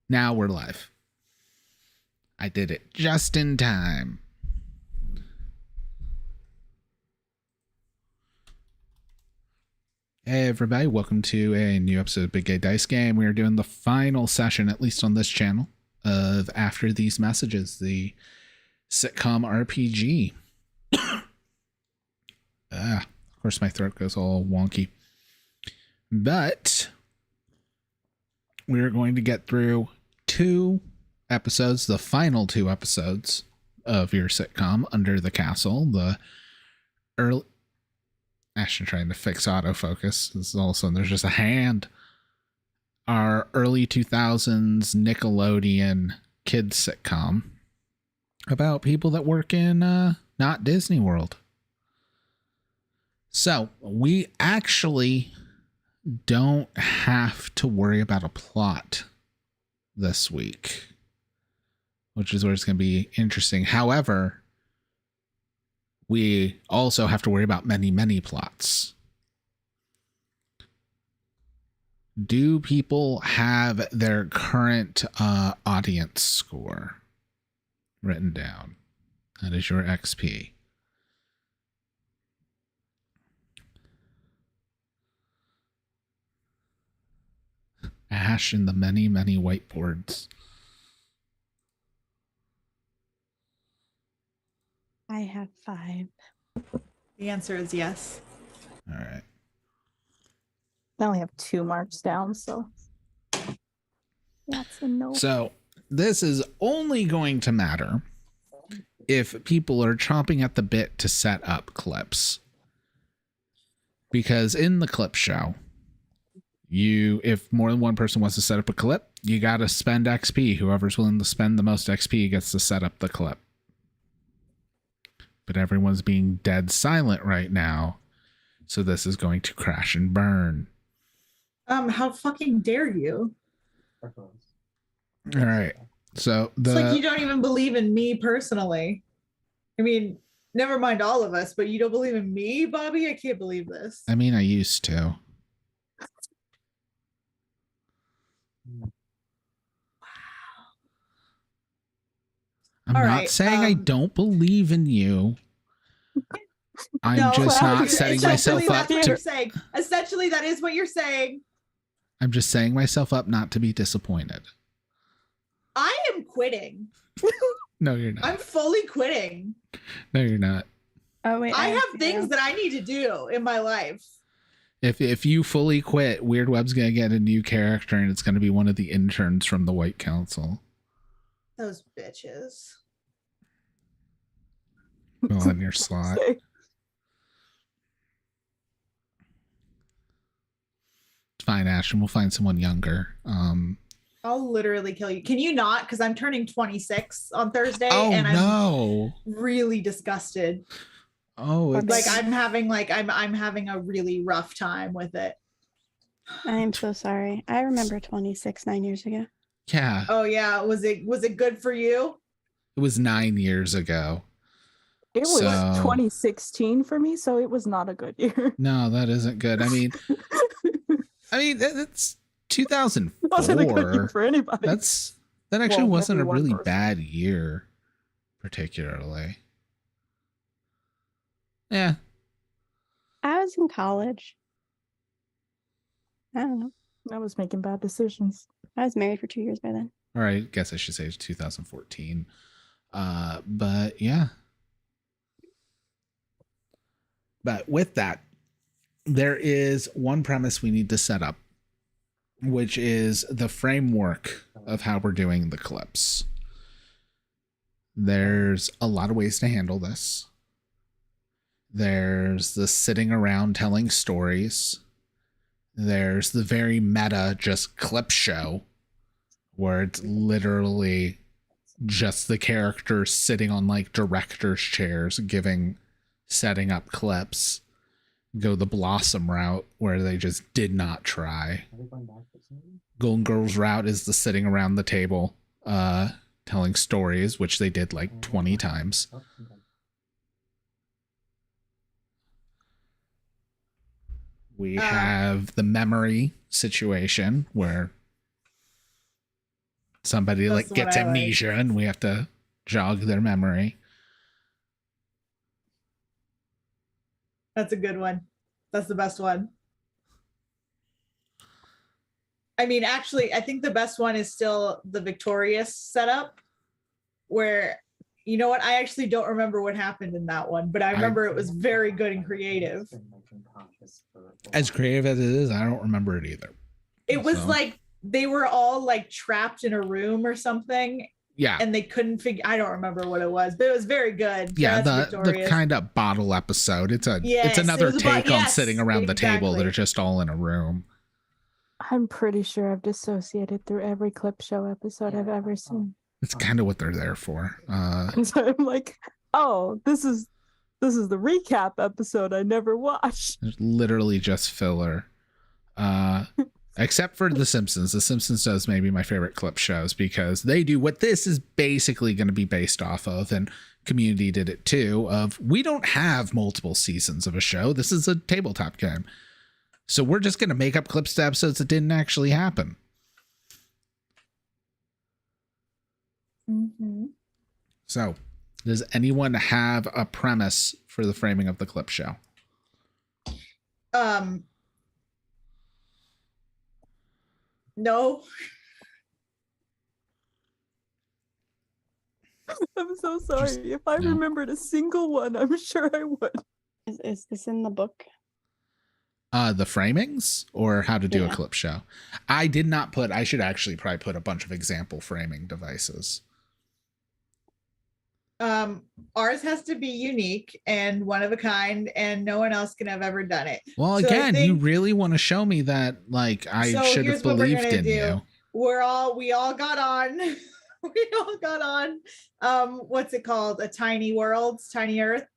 Now we're live. I did it just in time. Hey everybody, welcome to a new episode of Big Gay Dice Game. We are doing the final session, at least on this channel, of After These Messages, the sitcom RPG. Of course my throat goes all wonky. But we're going to get through 2 episodes, the final 2 episodes of your sitcom, Under the Castle, the early... Actually trying to fix autofocus. This is all of a sudden there's just a hand. Our early 2000s Nickelodeon kids sitcom about people that work in not Disney World. So we actually don't have to worry about a plot this week, which is where it's going to be interesting. However, we also have to worry about many plots. Do people have their current audience score written down? That is your XP. Ash in the many whiteboards. I have 5. The answer is yes. All right. I only have 2 marks down, so that's a no. So this is only going to matter if people are chomping at the bit to set up clips. Because in the clip show, if more than one person wants to set up a clip, you got to spend XP. Whoever's willing to spend the most XP gets to set up the clip. But everyone's being dead silent right now, so this is going to crash and burn. How fucking dare you? All right. So It's like you don't even believe in me personally. I mean, never mind all of us, but you don't believe in me, Bobby? I can't believe this. I mean, I used to. I'm All not right, saying I don't believe in you. I'm No, just well, not setting myself essentially up that's what to. you're saying. Essentially, that is what you're saying. I'm just setting myself up not to be disappointed. I am quitting. No, you're not. I'm fully quitting. No, you're not. Oh wait, I have things that I need to do in my life. If you fully quit, Weird Web's gonna get a new character, and it's gonna be one of the interns from the White Council. Those bitches. Well, in your slot. It's fine, Ashton. We'll find someone younger. I'll literally kill you. Can you not? Because I'm turning 26 on Thursday, and no. I'm really disgusted. Oh, it's Like I'm having a really rough time with it. I am so sorry. I remember 26 9 years ago. Yeah. Oh yeah, was it good for you? It was 9 years ago. It was 2016 for me, so it was not a good year. No, that isn't good. I mean, it's 2004. It wasn't a good year for anybody. That actually wasn't a really bad year, particularly. Yeah. I was in college. I don't know. I was making bad decisions. I was married for 2 years by then. All right, I guess I should say it's 2014. But yeah. But with that, there is one premise we need to set up, which is the framework of how we're doing the clips. There's a lot of ways to handle this. There's the sitting around telling stories. There's the very meta just clip show, where it's literally just the characters sitting on like director's chairs setting up clips. Go the Blossom route, where they just did not try. Golden Girls route is the sitting around the table telling stories, which they did like 20 times. We have the memory situation where Somebody That's like the one gets I like. amnesia and we have to jog their memory. That's a good one. That's the best one. I mean, actually, I think the best one is still the Victorious setup, where, you know what? I actually don't remember what happened in that one, but I remember it was very good and creative. As creative as it is, I don't remember it either. It was So, like they were all like trapped in a room or something, yeah. and they couldn't figure. I don't remember what it was, but it was very good. Yeah, That's the Victorious. kind of bottle episode. It's Yes, another it was take on yes, sitting around the table that exactly. are just all in a room. I'm pretty sure I've dissociated through every clip show episode I've ever seen. It's kind of what they're there for. Because I'm like, oh, this is the recap episode I never watched. There's literally just filler. Except for The Simpsons. The Simpsons does maybe my favorite clip shows because they do what this is basically going to be based off of, and Community did it too, of we don't have multiple seasons of a show. This is a tabletop game. So we're just going to make up clips to episodes that didn't actually happen. Mm-hmm. So does anyone have a premise for the framing of the clip show? No. I'm so sorry. If I remembered a single one, I'm sure I would. Is this in the book? The framings or how to do a clip show? I did not put, I should actually probably put a bunch of example framing devices. Ours has to be unique and one of a kind, and no one else can have ever done it. Well, So again, you really want to show me that, like, I should have believed in you. We all got on. We all got on. What's it called? A Tiny Worlds, Tiny Earth.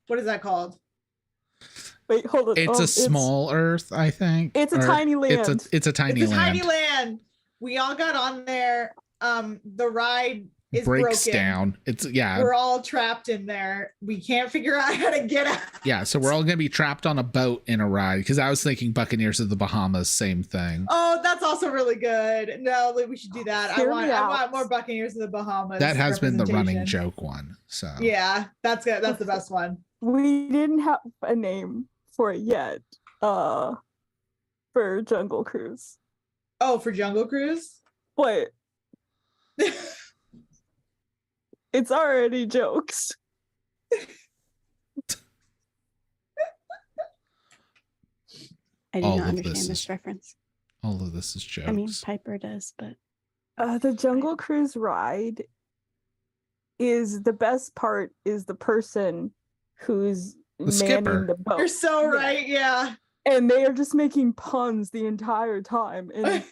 What is that called? Wait, hold on. It's a small Earth, I think. It's a tiny land. It's a tiny land. Tiny land. We all got on there. The ride is breaks broken. Down. We're all trapped in there. We can't figure out how to get out. Yeah, so we're all gonna be trapped on a boat in a ride. Because I was thinking Buccaneers of the Bahamas, same thing. Oh, that's also really good. No, we should do that. I want more Buccaneers of the Bahamas. That has been the running joke one. So yeah, that's good. That's the best one. We didn't have a name for it yet. For Jungle Cruise. Oh, for Jungle Cruise? What? It's already jokes. I do not understand this reference. All of this is jokes. I mean, Piper does, but the Jungle Cruise ride is the best part. Is the person who's manning the boat. You're so right. Yeah. And they are just making puns the entire time. And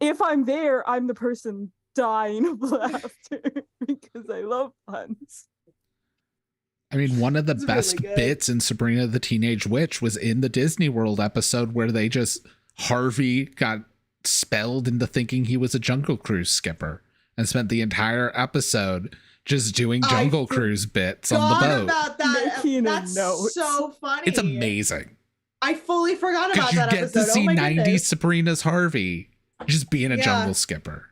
if I'm there, I'm the person dying of laughter because I love puns. I mean, one of the best bits in Sabrina the Teenage Witch was in the Disney World episode where they just, Harvey got spelled into thinking he was a Jungle Cruise skipper and spent the entire episode just doing Jungle Cruise bits on the boat. About that. That's so funny. It's amazing. I fully forgot about that episode. You get to see 90s goodness. Sabrina's Harvey just being a jungle skipper.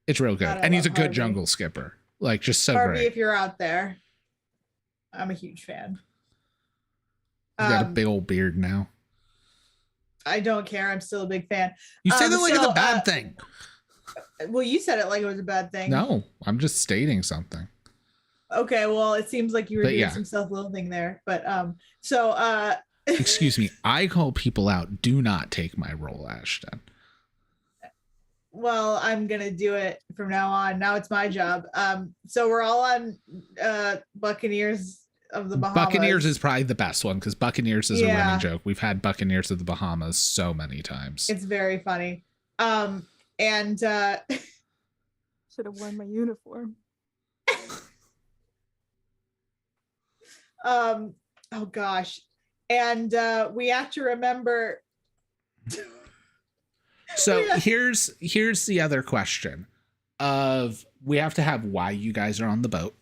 It's real good. And he's a good jungle skipper. Like, just so Harvey, great. if you're out there, I'm a huge fan. He's got a big old beard now. I don't care. I'm still a big fan. You say that like it's a bad thing. Well, you said it like it was a bad thing. No, I'm just stating something. Okay, well, it seems like you were doing some self-loathing there. But excuse me, I call people out. Do not take my role, Ashton. Well, I'm gonna do it from now on. Now it's my job. So we're all on Buccaneers of the Bahamas. Buccaneers is probably the best one because Buccaneers is a running joke. We've had Buccaneers of the Bahamas so many times. It's very funny. And should have worn my uniform. Oh gosh. And we have to remember. So here's the other question of we have to have why you guys are on the boat.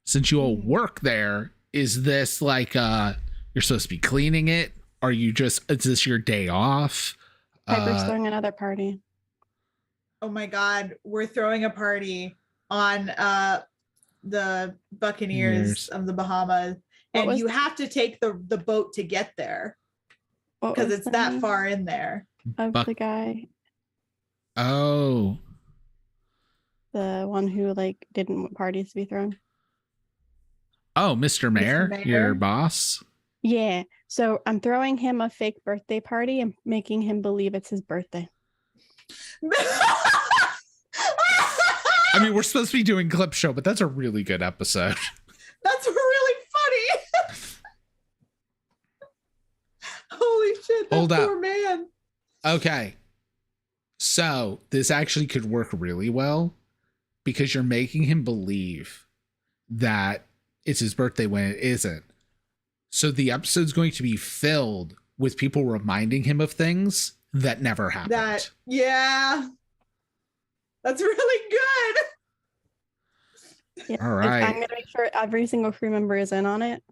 Since you all work there, is this like you're supposed to be cleaning it? Is this your day off? Piper's throwing another party. oh my God, we're throwing a party on the Buccaneers Years. of the Bahamas, What and was you have to take the boat to get there What because was it's the that name far in there. of Buck- the guy, Oh, the one who like didn't want parties to be thrown? oh, Mr. Mayor, Mayor? your boss. Yeah. So I'm throwing him a fake birthday party and making him believe it's his birthday. I mean, we're supposed to be doing clip show, but that's a really good episode. That's really funny. Holy shit, that Hold up. poor man. Okay. So this actually could work really well because you're making him believe that it's his birthday when it isn't. So the episode's going to be filled with people reminding him of things that never happened. Yeah. That's really good. Yeah. All I'm right. gonna make sure every single crew member is in on it.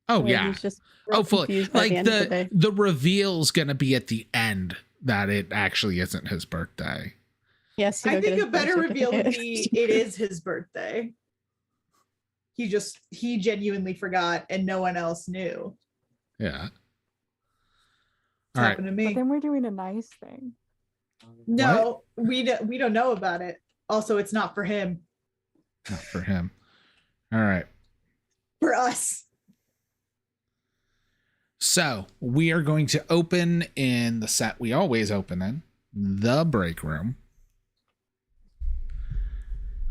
Oh, Or yeah. he's just real Oh, fully. confused by Like the end of the day. the reveal's going to be at the end that it actually isn't his birthday. Yes, I go get think his a better birth reveal would certificate. be it is his birthday. He genuinely forgot and no one else knew. Yeah. It's All right. happened to But me. then we're doing a nice thing. No, we don't know about it. Also, it's not for him. Not for him. All right. For us. So we are going to open in the set we always open in, the break room.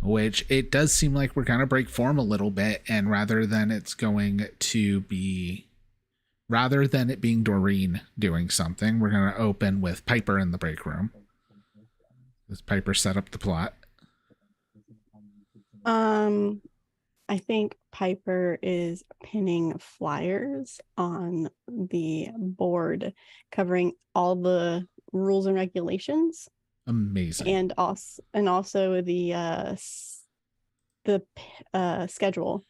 Which it does seem like we're going to break form a little bit. And rather than it being Doreen doing something, we're going to open with Piper in the break room. Does Piper set up the plot? I think Piper is pinning flyers on the board covering all the rules and regulations Amazing. and also the schedule.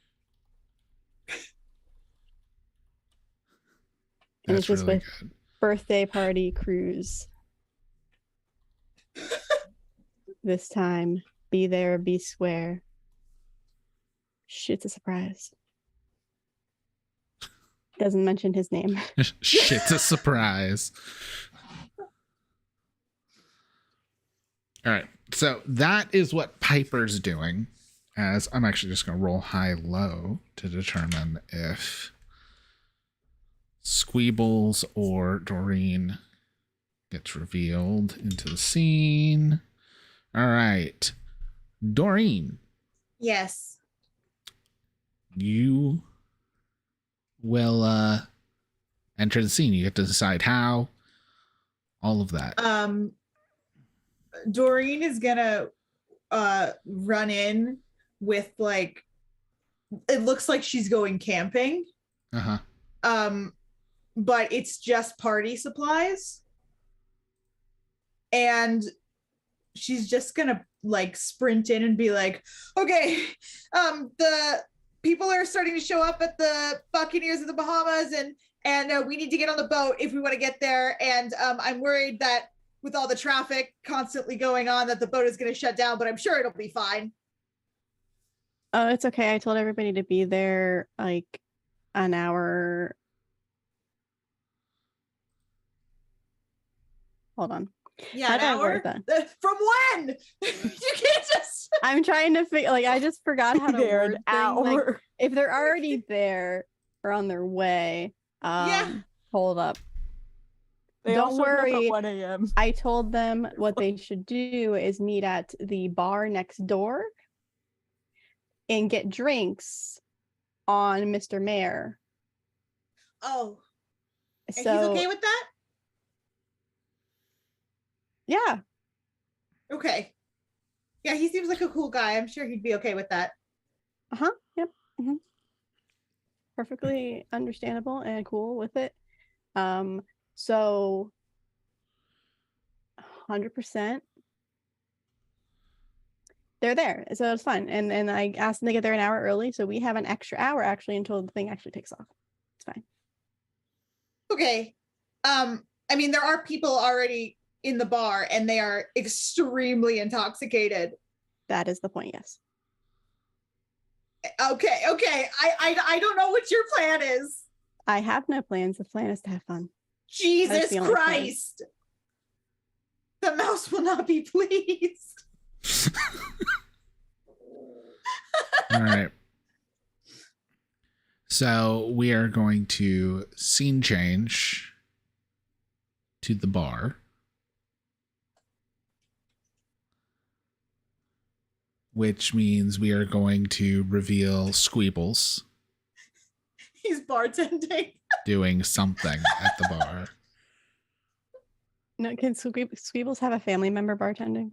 And That's it's just really with good. birthday party cruise. This time, be there, be square. Shit's a surprise. Doesn't mention his name. Shit's a surprise. All right. So that is what Piper's doing. As I'm actually just going to roll high-low to determine if Squeebles or Doreen gets revealed into the scene. All right. Doreen, Yes. you will enter the scene. You get to decide how, all of that. Doreen is gonna run in with like, it looks like she's going camping. Uh-huh. But it's just party supplies. And she's just gonna like sprint in and be like, okay, the people are starting to show up at the Buccaneers of the Bahamas, and we need to get on the boat if we want to get there. And I'm worried that with all the traffic constantly going on that the boat is going to shut down, but I'm sure it'll be fine. Oh, it's okay. I told everybody to be there like an hour. Hold on. Yeah, How an do I hour? word that? From when? You can't just... I'm trying to figure, like, I just forgot how to There word an things. Like, hour. if they're already there or on their way, Yeah. hold up. They Don't all showed up worry. at 1 a.m. I told them what they should do is meet at the bar next door and get drinks on Mr. Mayor. Oh, and So he's okay with that? yeah, Okay. Yeah, he seems like a cool guy. I'm sure he'd be okay with that. yep, perfectly understandable and cool with it. So 100%. They're there, so it's fun. And I asked them to get there an hour early, so we have an extra hour actually until the thing actually takes off. It's fine. Okay. I mean, there are people already in the bar and they are extremely intoxicated. That is the point, yes. Okay. I don't know what your plan is. I have no plans. The plan is to have fun. Jesus the only plan. Christ. The mouse will not be pleased. All right. So we are going to scene change to the bar. Which means we are going to reveal Squeebles He's bartending. doing something at the bar. No, can Squeebles have a family member bartending?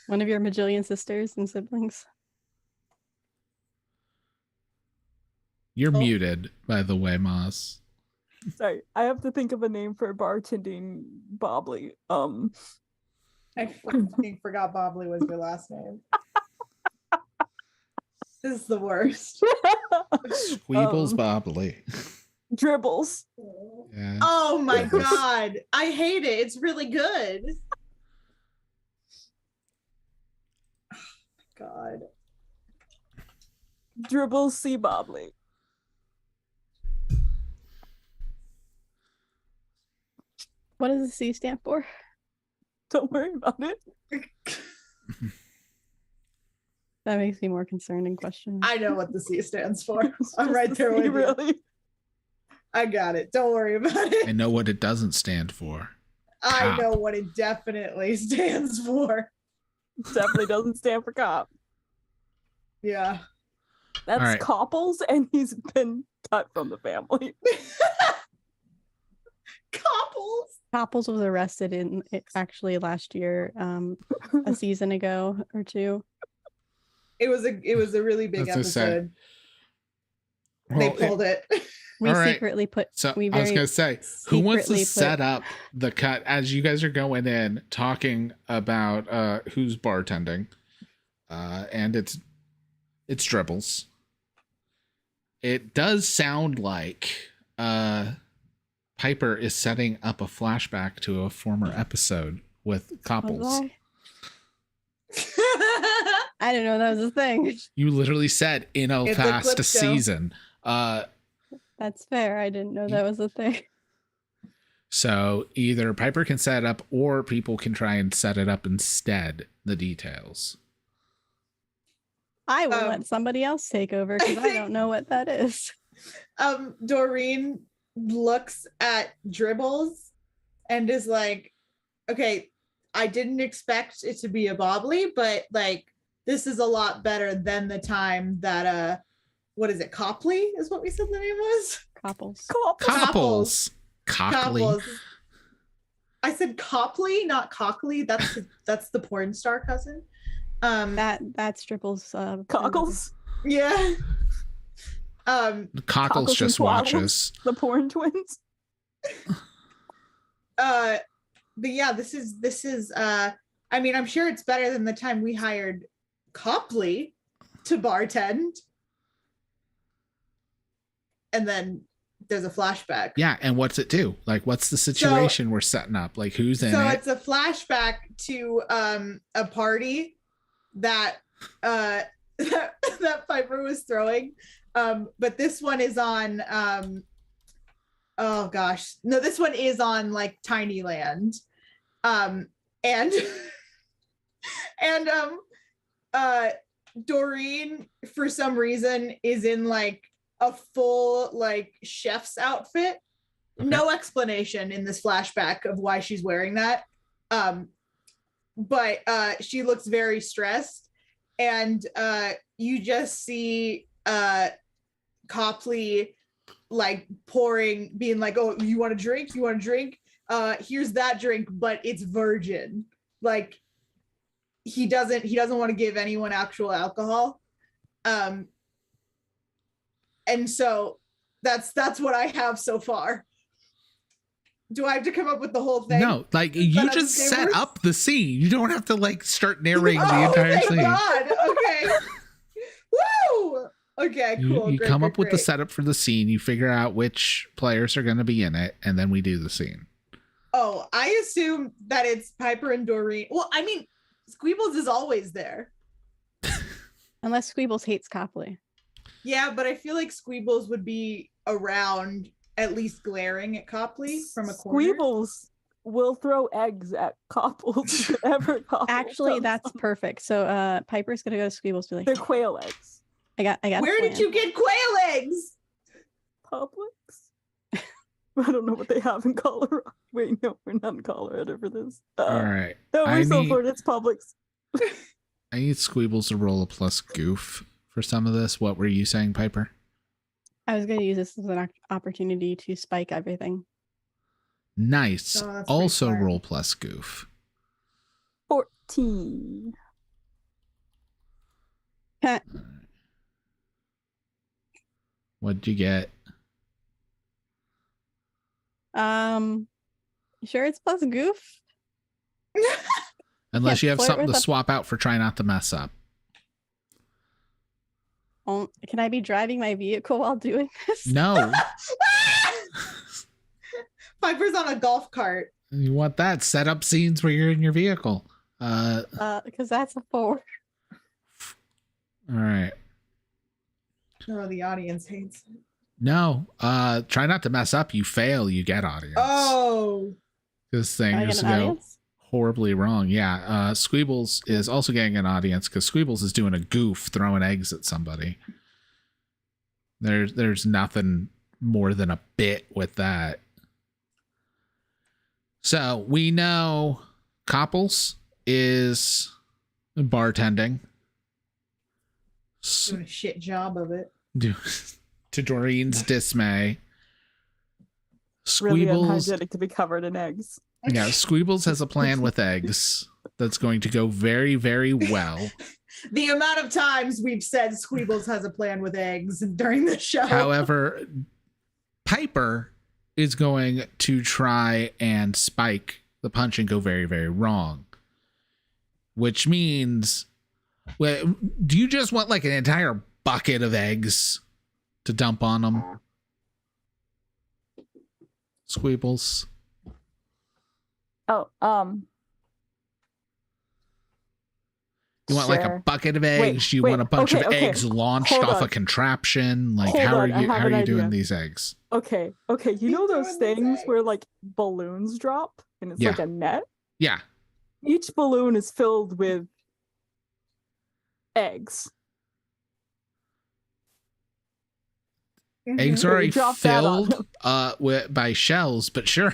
One of your majillion sisters and siblings? You're Oh. muted, by the way, Moz. Sorry, I have to think of a name for bartending Bobbly. I fucking forgot Bobley was your last name. This is the worst. Squeebles Um, Bobbly. Dribbles. Yeah. Oh my Goodness. god. I hate it. It's really good. God. Dribbles C Bobbly. What does the C stand for? Don't worry about it. That makes me more concerned and questioning. I know what the C stands for. It's I'm just right the there C, with you. really. I got it. Don't worry about I it. know what it doesn't stand for. I Cop. know what it definitely stands for. Definitely doesn't stand for cop. Yeah. That's Alright. Copples, and he's been cut from the family. Couples. Copples was arrested in actually last year, a season ago or two. It was a really big That's so sad. episode. Well, They pulled it. We All right. secretly put. So we I was very going to say, who wants to secretly set up the cut as you guys are going in talking about who's bartending, and it's Dribbles. It does sound like Piper is setting up a flashback to a former episode with Was Couples. I didn't know that was a thing. You literally said in a It's a past clip show. season. That's fair. I didn't know that was a thing. So either Piper can set it up or people can try and set it up instead, the details. I will Um, let somebody else take over because I don't know what that is. Doreen looks at Dribbles and is like, okay, I didn't expect it to be a Bobbly, but like this is a lot better than the time that what is it, Copley is what we said the name was? Copples. Couples. Cockley. Couples. I said Copley, not Cockley. That's the porn star cousin. That's Triple's Cockles. Yeah. Cockles Cockles and just Twaddles. watches. The porn twins. But yeah, this is I mean, I'm sure it's better than the time we hired Copley to bartend. And then there's a flashback. Yeah, and what's it do? Like, what's the situation we're setting up? Like, who's in So it? it's a flashback to a party that that Piper was throwing. But this one is on oh gosh. No, this one is on like Tiny Land. And and Doreen for some reason is in like a full like chef's outfit. Okay. No explanation in this flashback of why she's wearing that. But she looks very stressed, and you just see Copley like being like, oh, you want a drink? You want a drink? Here's that drink, but it's virgin. Like he doesn't want to give anyone actual alcohol. And so that's what I have so far. Do I have to come up with the whole thing? No, like you But just they set were- up the scene. You don't have to like start narrating the Oh, entire thank scene. God. Okay. Woo! Okay, cool. You Great, come great, up with the great. setup for the scene. You figure out which players are going to be in it, and then we do the scene. Oh, I assume that it's Piper and Doreen. Well, I mean, Squeebles is always there. Unless Squeebles hates Copley. Yeah, but I feel like Squeebles would be around, at least glaring at Copley from a corner. Squeebles will throw eggs at Couples whenever Couples Actually, comes that's on. perfect. So Piper's gonna go to Squeebles and be like, They're quail eggs. I got a Where did plan." you get quail eggs? Publix? I don't know what they have in Colorado. Wait, no, we're not in Colorado for this. All right. No, I we're so need- for it. It's Publix. I need Squeebles to roll a plus goof for some of this. What were you saying, Piper? I was gonna use this as an opportunity to spike everything. Nice. Oh, that's pretty Also smart. roll plus goof. 14. What'd you get? Sure it's plus goof? Unless you have flirt something with to a- swap out for try not to mess up. Oh, can I be driving my vehicle while doing this? No. Piper's on a golf cart. You want that? Set up scenes where you're in your vehicle. Because that's a 4. All right. No, the audience hates it. No. Try not to mess up. You fail, you get audience. Oh. This Can thing I is get an go audience? horribly wrong. Yeah. Squeebles is also getting an audience because Squeebles is doing a goof throwing eggs at somebody. There's nothing more than a bit with that. So we know Couples is bartending. Doing a shit job of it. To Doreen's dismay. Really Squeebles, unhygienic to be covered in eggs. yeah, Squeebles has a plan with eggs that's going to go very, very well. The amount of times we've said Squeebles has a plan with eggs during the show. However, Piper is going to try and spike the punch and go very, very wrong. Which means, well, do you just want like an entire bucket of eggs to dump on them? Squeebles. Oh, You want like a sure. bucket of eggs? You wait, want a bunch of okay. eggs launched Hold off a on. contraption? Like Hold how are on, I you have how are an you doing idea. these eggs? Okay. You He's know those doing these things where eggs. like balloons drop and it's Yeah. like a net? Yeah. Each balloon is filled with eggs. Mhm. Eggs are Okay, already drop that on filled by shells, but sure.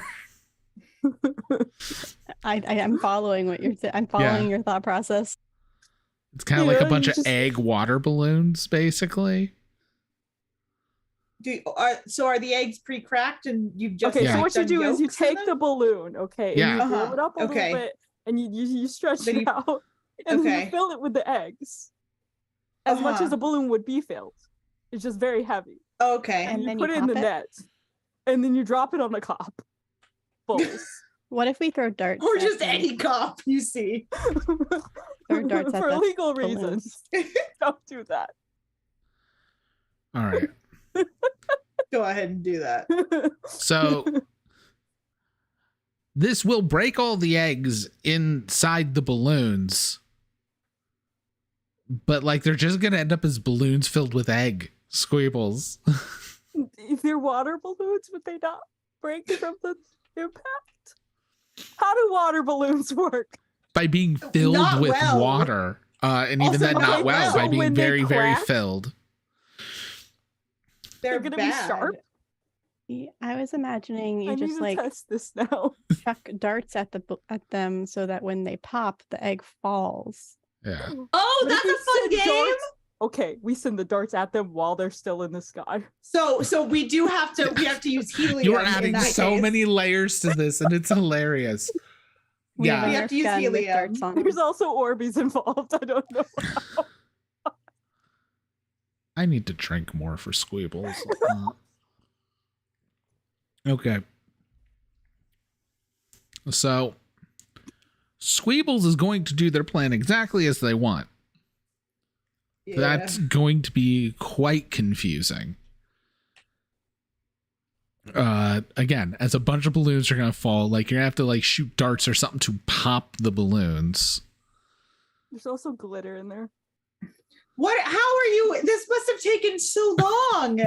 I'm following what you're saying. I'm following your thought process. It's kind of like a Yeah, bunch you of just- egg water balloons, basically. So are the eggs pre-cracked and you've just Okay, Yeah. so like, what you done do is you yolks in take them? the balloon, okay, Yeah. and you roll Uh-huh, it up a okay. little bit, and you stretch Then it you- out, and then okay. you fill it with the eggs, as much Uh-huh. as a balloon would be filled. It's just very heavy, Okay. And and you then put you it in the pop it? net, and then you drop it on a cop. Bowls. What if we throw darts? Or at just them? any cop you see. Throw darts at For the legal balloons. reasons. Don't do that. All right. Go ahead and do that. So this will break all the eggs inside the balloons. But like they're just gonna end up as balloons filled with egg squeebles. If they're water balloons, would they not break from the impact? How do water balloons work? By being filled Not with well. water. And even Also then not not well, well. by being When they very, very crack? filled. They're gonna bad. be sharp. I was imagining you I need just to like test this now. chuck darts at at them so that when they pop, the egg falls. Yeah. Oh, What if that's a we fun send game. darts? Okay, we send the darts at them while they're still in the sky. So we have to use helium. You are in adding that so case. many layers to this, and it's hilarious. We Yeah. have, We a have to Nerf use gun with helium. darts on them. There's also Orbeez involved. I don't know. I need to drink more for Squeebles. Okay. So, Squeebles is going to do their plan exactly as they want. Yeah. That's going to be quite confusing. again, as a bunch of balloons are gonna fall, like you're gonna have to like shoot darts or something to pop the balloons. There's also glitter in there. What? How are you? This must have taken so long.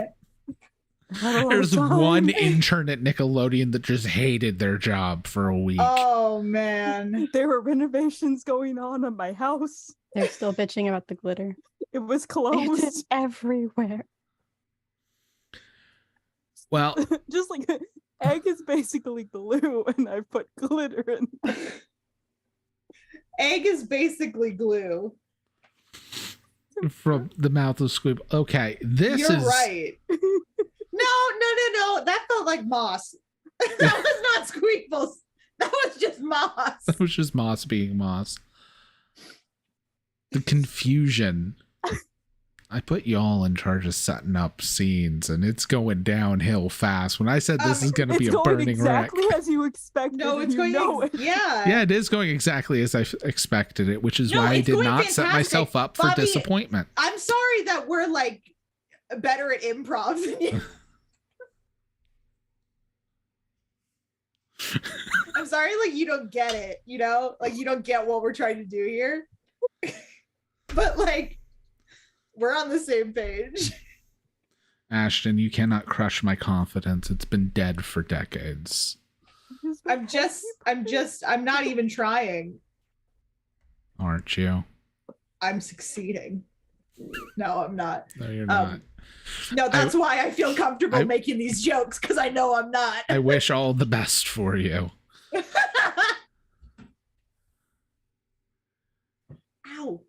There's one intern at Nickelodeon that just hated their job for a week. Oh man. There were renovations going on in my house. They're still bitching about the glitter. It was It's closed. everywhere. Well, Just like egg is basically glue, and I put glitter in. Egg is basically glue. from the mouth of Squib. Okay, this You're is right. No. That felt like moss. That was not Squeakles. That was just moss. That was just Moss being Moss. The confusion. I put y'all in charge of setting up scenes, and it's going downhill fast. When I said this is going to be a It's going burning exactly wreck. as you expected. No, it's and going. you know it. Yeah. Yeah, it is going exactly as I expected it, which is No, why I it's did going not set fantastic. myself up for Bobby, disappointment. I'm sorry that we're like better at improv than you. I'm sorry, like you don't get it, you know? Like you don't get what we're trying to do here. But like we're on the same page. Ashton, you cannot crush my confidence. It's been dead for decades. I'm not even trying. Aren't you? I'm succeeding. No, I'm not. No, you're not. No, that's why I feel comfortable I- making these jokes, because I know I'm not. I wish all the best for you. Ow.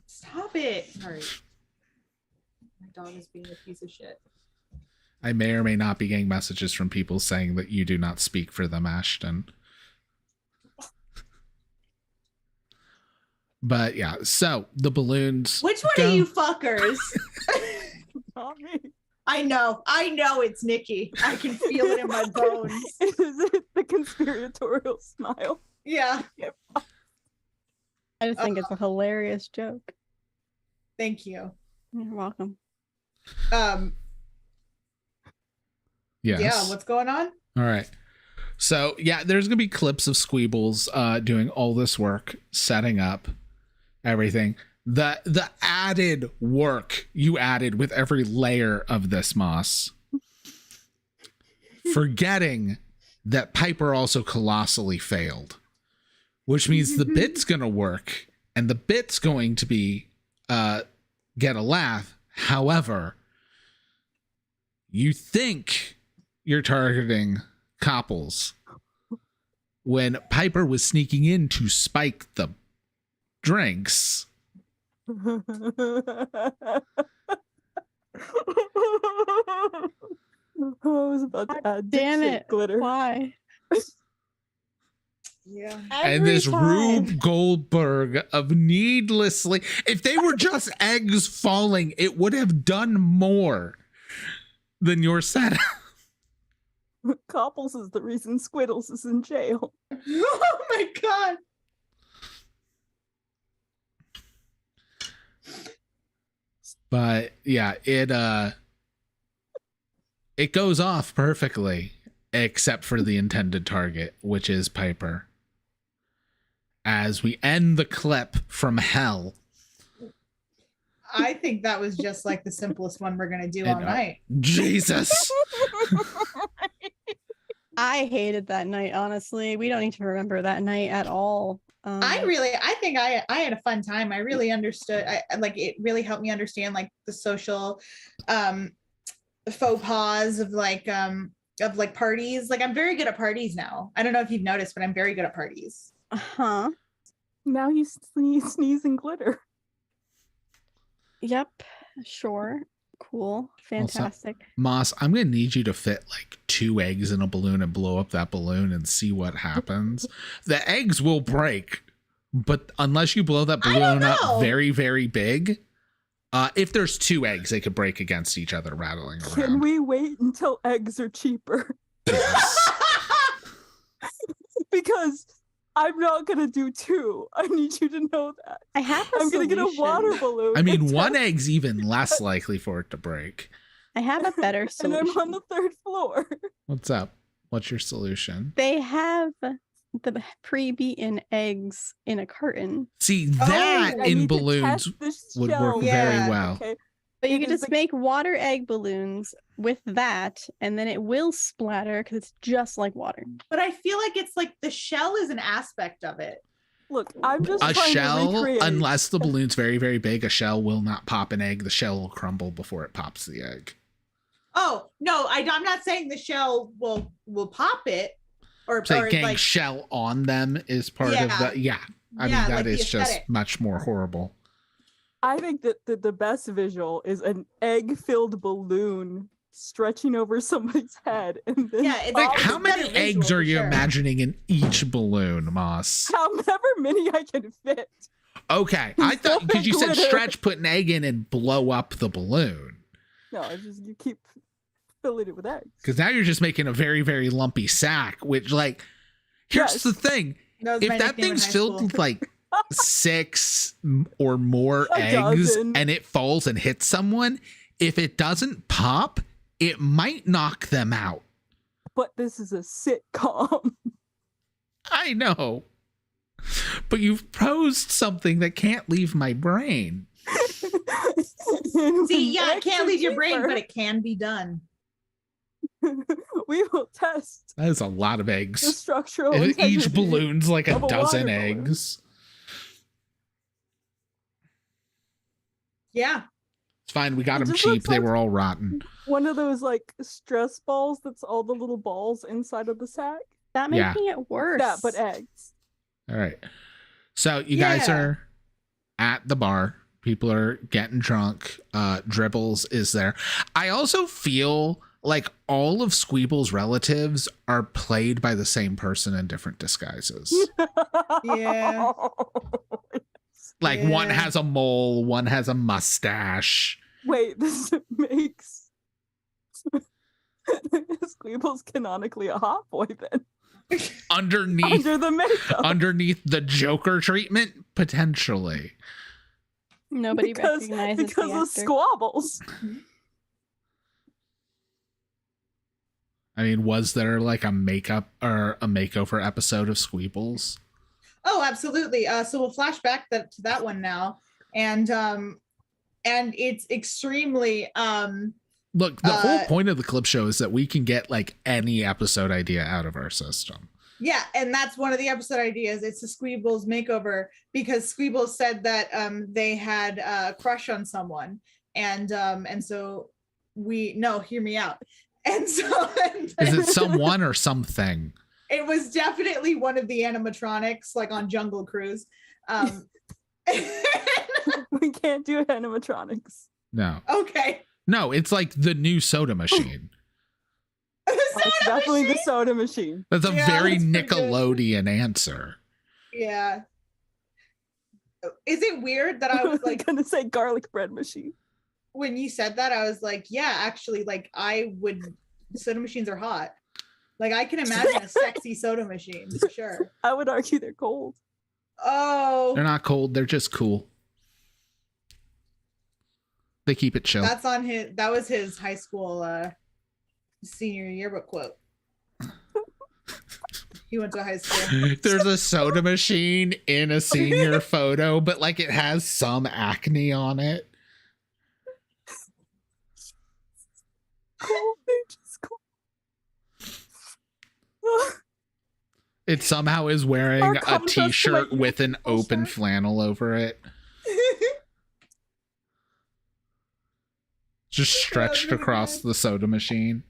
Stop it. Sorry. My dog is being a piece of shit. I may or may not be getting messages from people saying that you do not speak for them, Ashton. But yeah, so the balloons. Which one go- of you fuckers? Not me. I know it's Nikki. I can feel it in my bones. Is it the conspiratorial smile? Yeah. I just think it's a hilarious joke. Thank you. You're welcome. Yes. Yeah, what's going on? All right. So yeah, there's gonna be clips of Squeebles doing all this work, setting up everything. The added work you added with every layer of this, Moss. Forgetting that Piper also colossally failed, which means the bit's gonna work and the bit's going to be get a laugh. However, you think you're targeting Copples when Piper was sneaking in to spike the drinks. I was about to add Damn dick it. shit glitter. Why? Yeah. And this Rube Goldberg of needlessly, if they were just eggs falling, it would have done more than your setup. Copples is the reason Squiddles is in jail. Oh my god. But yeah, it goes off perfectly, except for the intended target, which is Piper. As we end the clip from hell. I think that was just like the simplest one we're gonna do all night. Jesus. I hated that night, honestly. We don't need to remember that night at all. I think I had a fun time. I really understood. I like it really helped me understand like the social faux pas of like parties. Like I'm very good at parties now. I don't know if you've noticed, but I'm very good at parties. Uh-huh. Now you sneeze and glitter. Yep. Sure. Cool. Fantastic. Moss, I'm going to need you to fit like 2 eggs in a balloon and blow up that balloon and see what happens. The eggs will break, but unless you blow that balloon up very, very big, if there's 2 eggs, they could break against each other, rattling around. Can we wait until eggs are cheaper? Yes. Because I'm not gonna do 2. I need you to know that. I have a I'm gonna get a solution. water balloon. I mean, and 1 egg's even less likely for it to break. I have a better And solution. I'm on the 3rd floor. What's up? What's your solution? They have the pre-beaten eggs in a carton, See, that I in need to balloons test this would shell. work Yeah. very well. Okay. but you It can is just the- make water egg balloons with that, and then it will splatter because it's just like water. But I feel like it's like the shell is an aspect of it. Look, I'm just A trying to shell, recreate. unless the balloon's very, very big, a shell will not pop an egg. The shell will crumble before it pops the egg. Oh no, I'm not saying the shell will pop it, or Getting like shell on them is part of Yeah. the, yeah. I Yeah, mean, that like the is just aesthetic. much more horrible. I think that the best visual is an egg-filled balloon stretching over somebody's head, and then Yeah, it's Like, it's how a many better eggs visual are for you sure. imagining in each balloon, Moss? however many I can fit. Okay, I thought Still because you said glitter. stretch, put an egg in and blow up the balloon. No, it's just you keep filling it with eggs. Because now you're just making a very, very lumpy sack, which, like, here's Yes. the thing. That was If my that nickname in thing's high filled school. with like 6 or more A eggs dozen. and it falls and hits someone, if it doesn't pop, it might knock them out. But this is a sitcom. I know. But you've posed something that can't leave my brain. See, yeah, it can't leave your brain, but it can be done. we will test That is a lot of the eggs. structural If integrity. each balloon's like a of a dozen water balloon. eggs. Yeah. It's fine. We got It them just cheap. looks They like- were all rotten. One of those like stress balls that's all the little balls inside of the sack. That Yeah. making it worse. Yeah, but eggs. All right. So you guys Yeah. are at the bar. People are getting drunk. Dribbles is there. I also feel like all of Squeeble's relatives are played by the same person in different disguises. Yeah. Like one Yeah. has a mole, one has a mustache. Wait, this makes Squeeble's canonically a hot boy then. Underneath Under the makeup. underneath the Joker treatment, potentially. Nobody recognizes because the of actor. squabbles. I mean, was there like a makeup or a makeover episode of Squeebles? Oh, absolutely. So we'll flash back to that one now, and it's extremely Look, the whole Uh, point of the clip show is that we can get like any episode idea out of our system. yeah, and that's one of the episode ideas. It's the Squeebles makeover because Squeebles said that they had a crush on someone, and so hear me out. And so Is it someone or something? it was definitely one of the animatronics, like on Jungle Cruise. We can't do animatronics. No. Okay. No, it's like the new soda machine. It's definitely the soda machine. That's a Yeah, very that's pretty good. Nickelodeon answer. Yeah. Is it weird that I was like, gonna say garlic bread machine. when you said that, I was like, yeah, actually, like soda machines are hot. Like I can imagine a sexy soda machine for sure. I would argue they're cold. Oh, They're not cold, they're just cool. They keep it chill. that was his high school senior yearbook quote. He went to high school. There's a soda machine in a senior photo, but like it has some acne on it. Cold, they're just cold. It somehow is wearing Or a comes us to my t-shirt with an universal open shirt. flannel over it. Just stretched really across nice. the soda machine.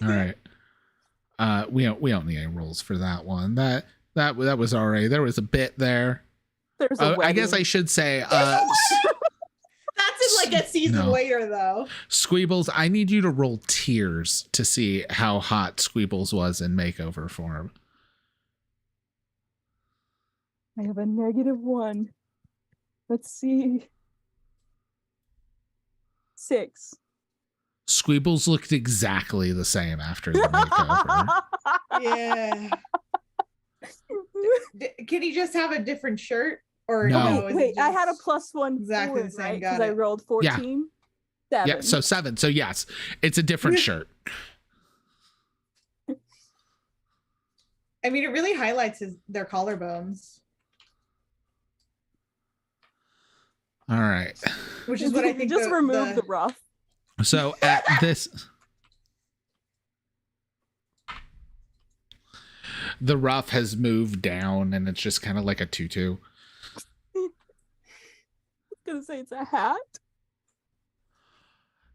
All right. We don't need any rules for that one. That was all right. There was a bit there. There's a I guess I wedding. should say That's in like a season No. later, though. Squeebles, I need you to roll tears to see how hot Squeebles was in makeover form. I have a -1. Let's see. 6. Squeebles looked exactly the same after the makeover. Yeah. Can he just have a different shirt? Or No. no, Okay, is it wait, I had a just- +1 Exactly the forward, same, right? got Because I it. rolled 14. Yeah, 7. so 7. So yes, it's a different shirt. I mean, it really highlights their collarbones, All right. which is what I think. Just remove the rough. So at this, the ruff has moved down and it's just kind of like a tutu. I was gonna say it's a hat.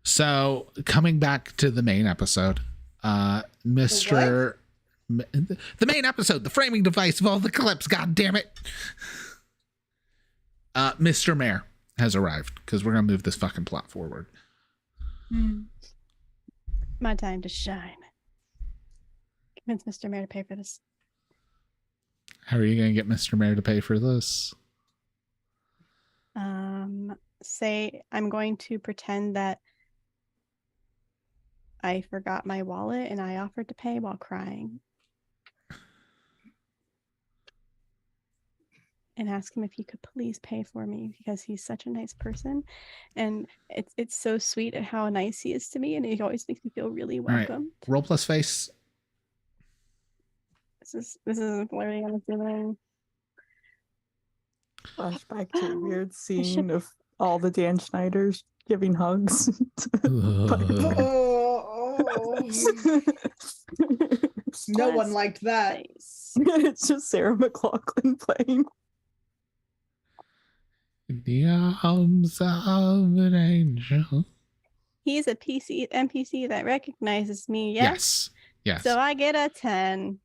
So coming back to the main episode, Mr. The main episode, the framing device of all the clips, god damn it. Mr. Mayor has arrived because we're gonna move this fucking plot forward. My time to shine. Convince Mr. Mayor to pay for this. How are you gonna get Mr. Mayor to pay for this? Say I'm going to pretend that I forgot my wallet and I offered to pay while crying. And ask him if he could please pay for me because he's such a nice person. And it's so sweet at how nice he is to me, and he always makes me feel really right. welcome. Roll plus face. This is flirting I'm doing. Flashback to a weird scene of all the Dan Schneiders giving hugs. No one liked that. Nice. It's just Sarah McLachlan playing. The arms of an angel. He's a NPC that recognizes me, Yes. Yes. So I get a 10.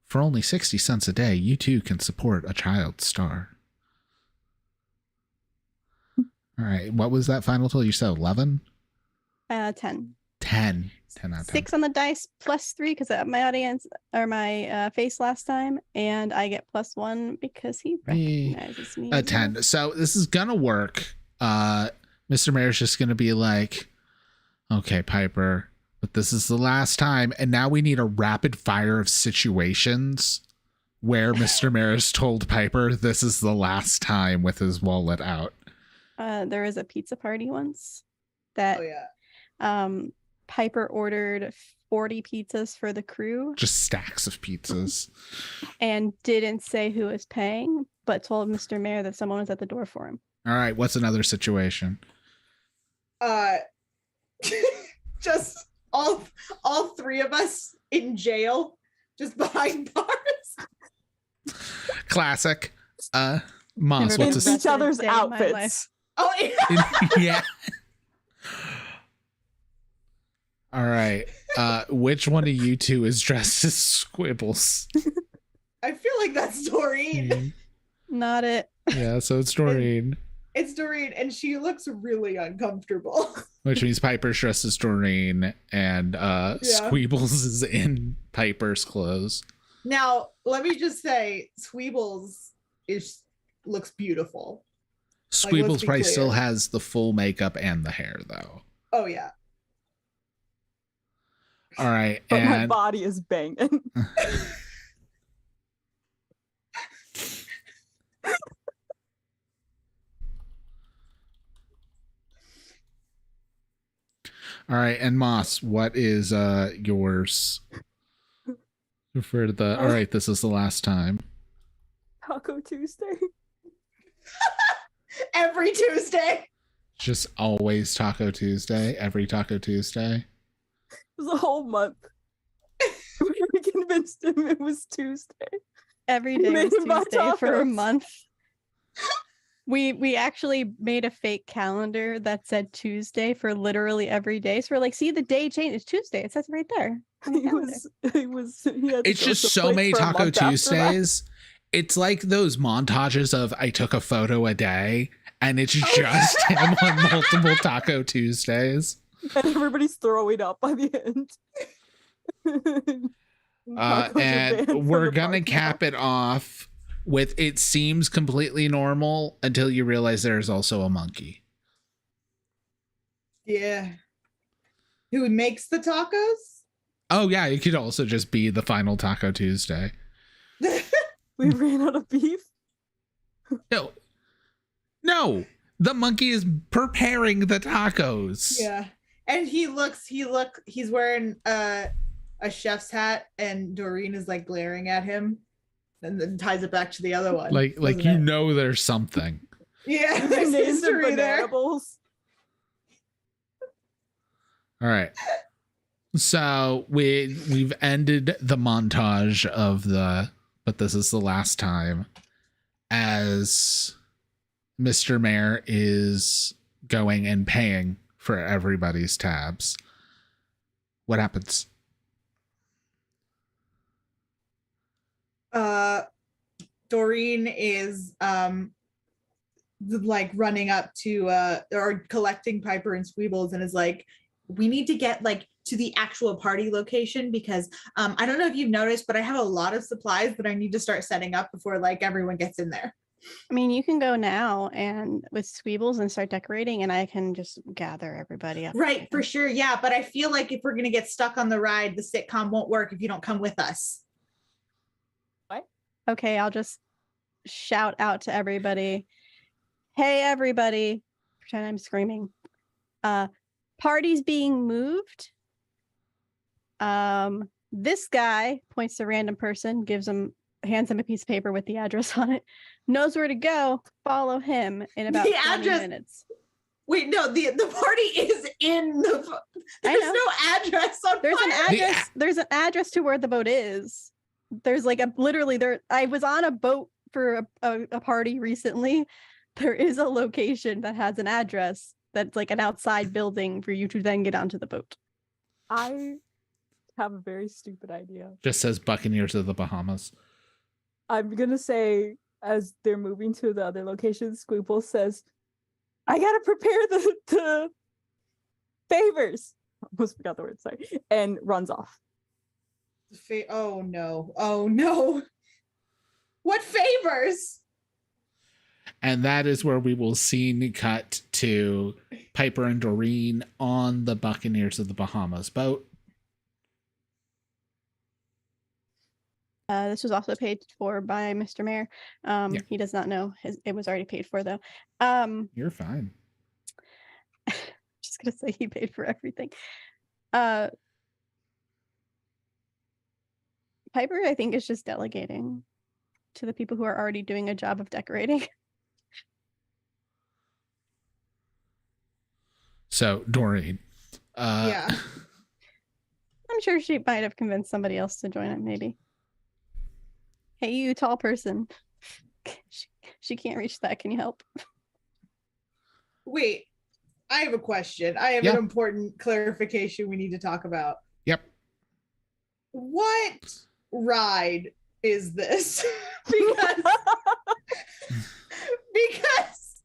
For only 60 cents a day, you too can support a child star. All right. What was that final total? You said 11? 10. 10. 10 out of 10. 6 on the dice, +3 because my audience or my face last time, and I get +1 because he recognizes me. A 10. So this is gonna work. Mr. Mayor's just gonna be like, okay, Piper, but this is the last time, and now we need a rapid fire of situations where Mr. Mayor's told Piper this is the last time with his wallet out. There was a pizza party once that Oh yeah. Piper ordered 40 pizzas for the crew Just stacks of pizzas. and didn't say who was paying, but told Mr. Mayor that someone was at the door for him. All right, what's another situation? Just all three of us in jail, just behind bars. Classic. Moss, Never what's been a Each other's Day of my life. outfits. Oh yeah. yeah. All right. Which one of you two is dressed as Squibbles? I feel like that's Doreen. Not it. Yeah, so it's Doreen. It's Doreen, and she looks really uncomfortable. Which means Piper's dressed as Doreen and Squeebles is in Piper's clothes. Now, let me just say, Squeebles looks beautiful. Like, let's Squeebles be probably clear. still has the full makeup and the hair, though. Oh yeah. All right. But my And body is banging. all right. And Moss, what is yours? For the all right, this is the last time. Taco Tuesday. Every Tuesday. Just always Taco Tuesday, every Taco Tuesday. It was a whole month. We convinced him it was Tuesday. Every day Made was him buy Tuesday for a tacos. month. We actually made a fake calendar that said Tuesday for literally every day. So we're like, see, the day changed. It's Tuesday. It says right there. on the He calendar. was. He had to It's go just to so place many for a Taco month after that. Tuesdays. It's like those montages of I took a photo a day, and it's just him on multiple Taco Tuesdays. And everybody's throwing up by the end. Tacos are banned And from we're the gonna park cap now. it off with it seems completely normal until you realize there's also a monkey. Yeah. Who makes the tacos? Oh yeah, it could also just be the final Taco Tuesday. We ran out of beef. No, the monkey is preparing the tacos. Yeah. And he's wearing a chef's hat, and Doreen is like glaring at him and then ties it back to the other one. Like you know there's something. Yeah, there's Names of history there. Bananables. All right. So we've ended the montage of but this is the last time, as Mr. Mayor is going and paying for everybody's tabs. What happens? Doreen is like running up to or collecting Piper and Squeebles and is like, we need to get like to the actual party location because I don't know if you've noticed, but I have a lot of supplies that I need to start setting up before like everyone gets in there. I mean, you can go now and with Squeebles and start decorating, and I can just gather everybody up. Right, for sure. Yeah, but I feel like if we're gonna get stuck on the ride, the sitcom won't work if you don't come with us. Okay, I'll just shout out to everybody. Hey, everybody. Pretend I'm screaming. Party's being moved. This guy points to a random person, hands him a piece of paper with the address on it, knows where to go, follow him in about 20 minutes. Wait, no, the party is in the. There's no address on. There's an address. There's an address to where the boat is. There's like I was on a boat for a party recently. There is a location that has an address that's like an outside building for you to then get onto the boat. I have a very stupid idea. Just says Buccaneers of the Bahamas. I'm gonna say, as they're moving to the other location, Squeeble says, I gotta prepare the favors. Almost forgot the word, sorry. And runs off. Oh no. What favors? And that is where we will scene cut to Piper and Doreen on the Buccaneers of the Bahamas boat. This was also paid for by Mr. Mayor. Yeah. He does not know it was already paid for though. You're fine. Just gonna say he paid for everything. Piper, I think, is just delegating to the people who are already doing a job of decorating. So, Doreen. Yeah. I'm sure she might have convinced somebody else to join it, maybe. Hey, you tall person. She can't reach that. Can you help? Wait, I have a question. I have an important clarification we need to talk about. Yep. What ride is this? because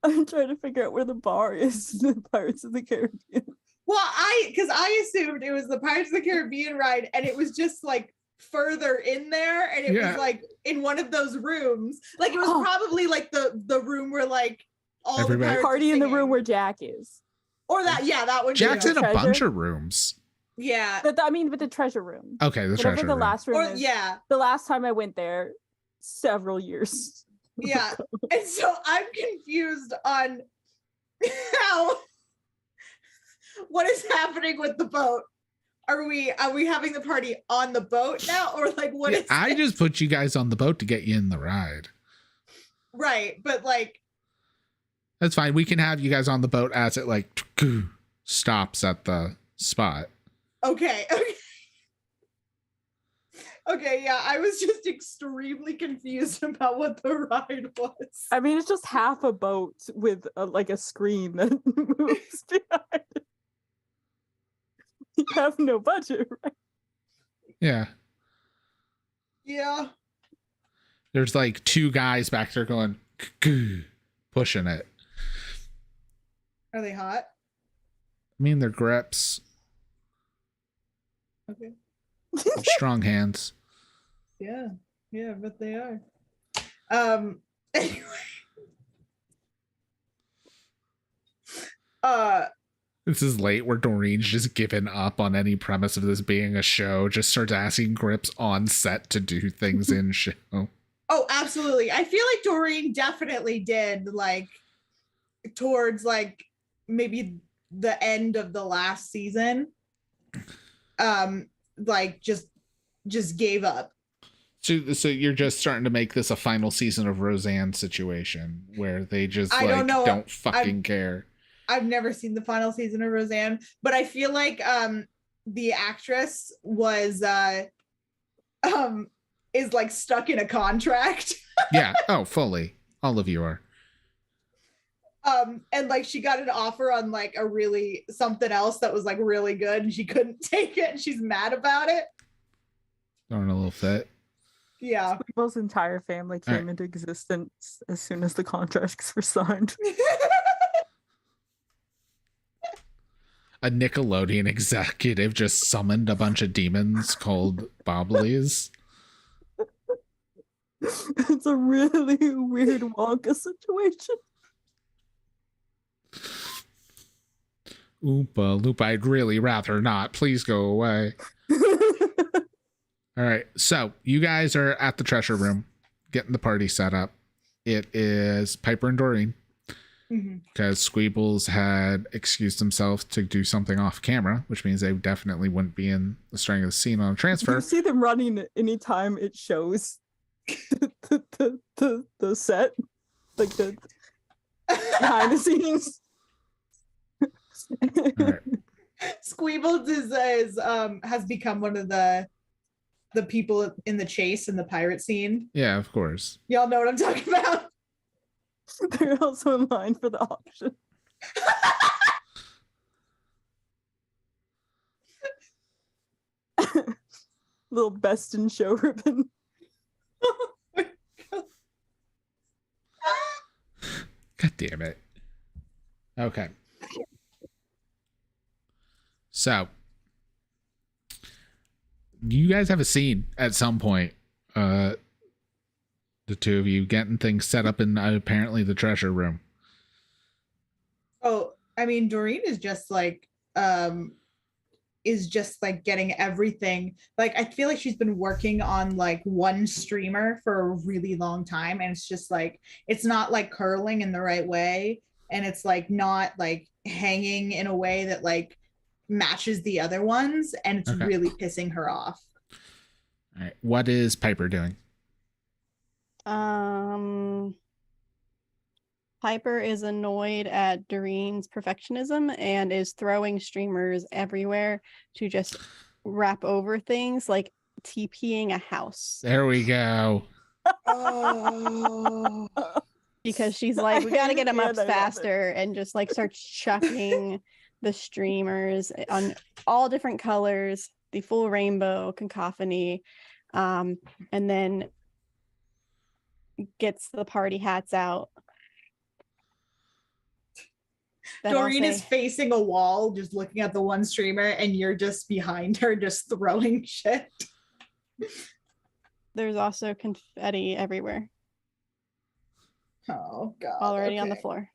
I'm trying to figure out where the bar is in the Pirates of the Caribbean. Well, because I assumed it was the Pirates of the Caribbean ride, and it was just like further in there, and it was like in one of those rooms. Like it was probably like the room where like all Everybody. the pirates Party are in the singing. room where Jack is. Or that, that one. Jack's too. in a bunch of rooms. Yeah. But with the treasure room. Okay, the Whatever treasure the room. last room Or is. yeah. The last time I went there, several years. Yeah. And so I'm confused on what is happening with the boat. Are we having the party on the boat now, or like what is I just put you guys on the boat to get you in the ride. Right, but like that's fine. We can have you guys on the boat as it like stops at the spot. Okay. Okay, yeah, I was just extremely confused about what the ride was. I mean, it's just half a boat with like a screen that moves behind it. You have no budget, right? Yeah. Yeah. There's like two guys back there going, pushing it. Are they hot? I mean, they're grips. Okay. Strong hands. Yeah, but they are. Anyway. This is late where Doreen's just given up on any premise of this being a show, just starts asking Grips on set to do things in show. Oh, absolutely. I feel like Doreen definitely did, like, towards like maybe the end of the last season. Like just gave up. So you're just starting to make this a final season of Roseanne situation where they just I don't know. don't fucking care. I've never seen the final season of Roseanne, but I feel like the actress was is like stuck in a contract. Yeah. Oh, fully. All of you are. And like she got an offer on like a really something else that was like really good and she couldn't take it and she's mad about it. Throwing a little fit. Yeah. People's entire family came right. into existence as soon as the contracts were signed. A Nickelodeon executive just summoned a bunch of demons called Bobblies. It's a really weird Wonka situation. Oompa Loompa, I'd really rather not. Please go away. All right. So you guys are at the treasure room getting the party set up. It is Piper and Doreen because Squeebles had excused himself to do something off camera, which means they definitely wouldn't be in the string of the scene on a transfer. You see them running anytime it shows the set, like the behind the scenes. Right. Squeebles is has become one of the people in the chase in the pirate scene. Yeah, of course. Y'all know what I'm talking about. They're also in line for the auction. Little best in show ribbon. Oh my God. God damn it. Okay. So, you guys have a scene at some point. The two of you getting things set up in apparently the treasure room. Oh, I mean, Doreen is just like getting everything. Like, I feel like she's been working on like one streamer for a really long time, and it's just like it's not like curling in the right way, and it's like not like hanging in a way that like matches the other ones, and it's really pissing her off. All right. What is Piper doing? Piper is annoyed at Doreen's perfectionism and is throwing streamers everywhere to just wrap over things, like TPing a house. There we go. Oh. Because she's like, we gotta get them up faster, and just like starts chucking the streamers on all different colors, the full rainbow cacophony, and then gets the party hats out. Then Doreen is facing a wall, just looking at the one streamer, and you're just behind her, just throwing shit. There's also confetti everywhere. Oh God! Already on the floor.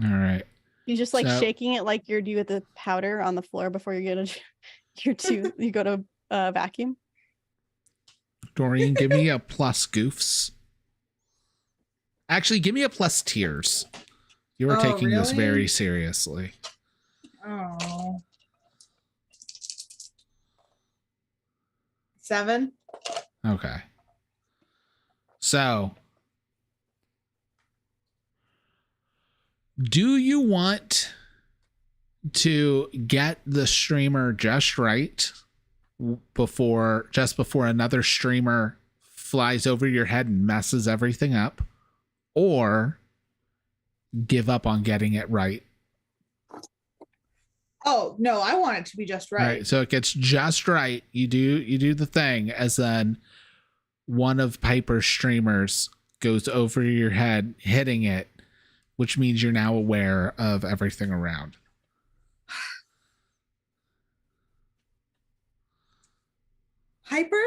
All right. He's just like shaking it like you do with the powder on the floor before you go to vacuum. Doreen, give me a plus goofs. Actually, give me a plus tears. You are taking this very seriously. Oh. 7. Okay. So, do you want to get the streamer just right before another streamer flies over your head and messes everything up, or give up on getting it right? Oh no, I want it to be just right. So it gets just right. You do the thing, as then one of Piper's streamers goes over your head, hitting it, which means you're now aware of everything around. Piper,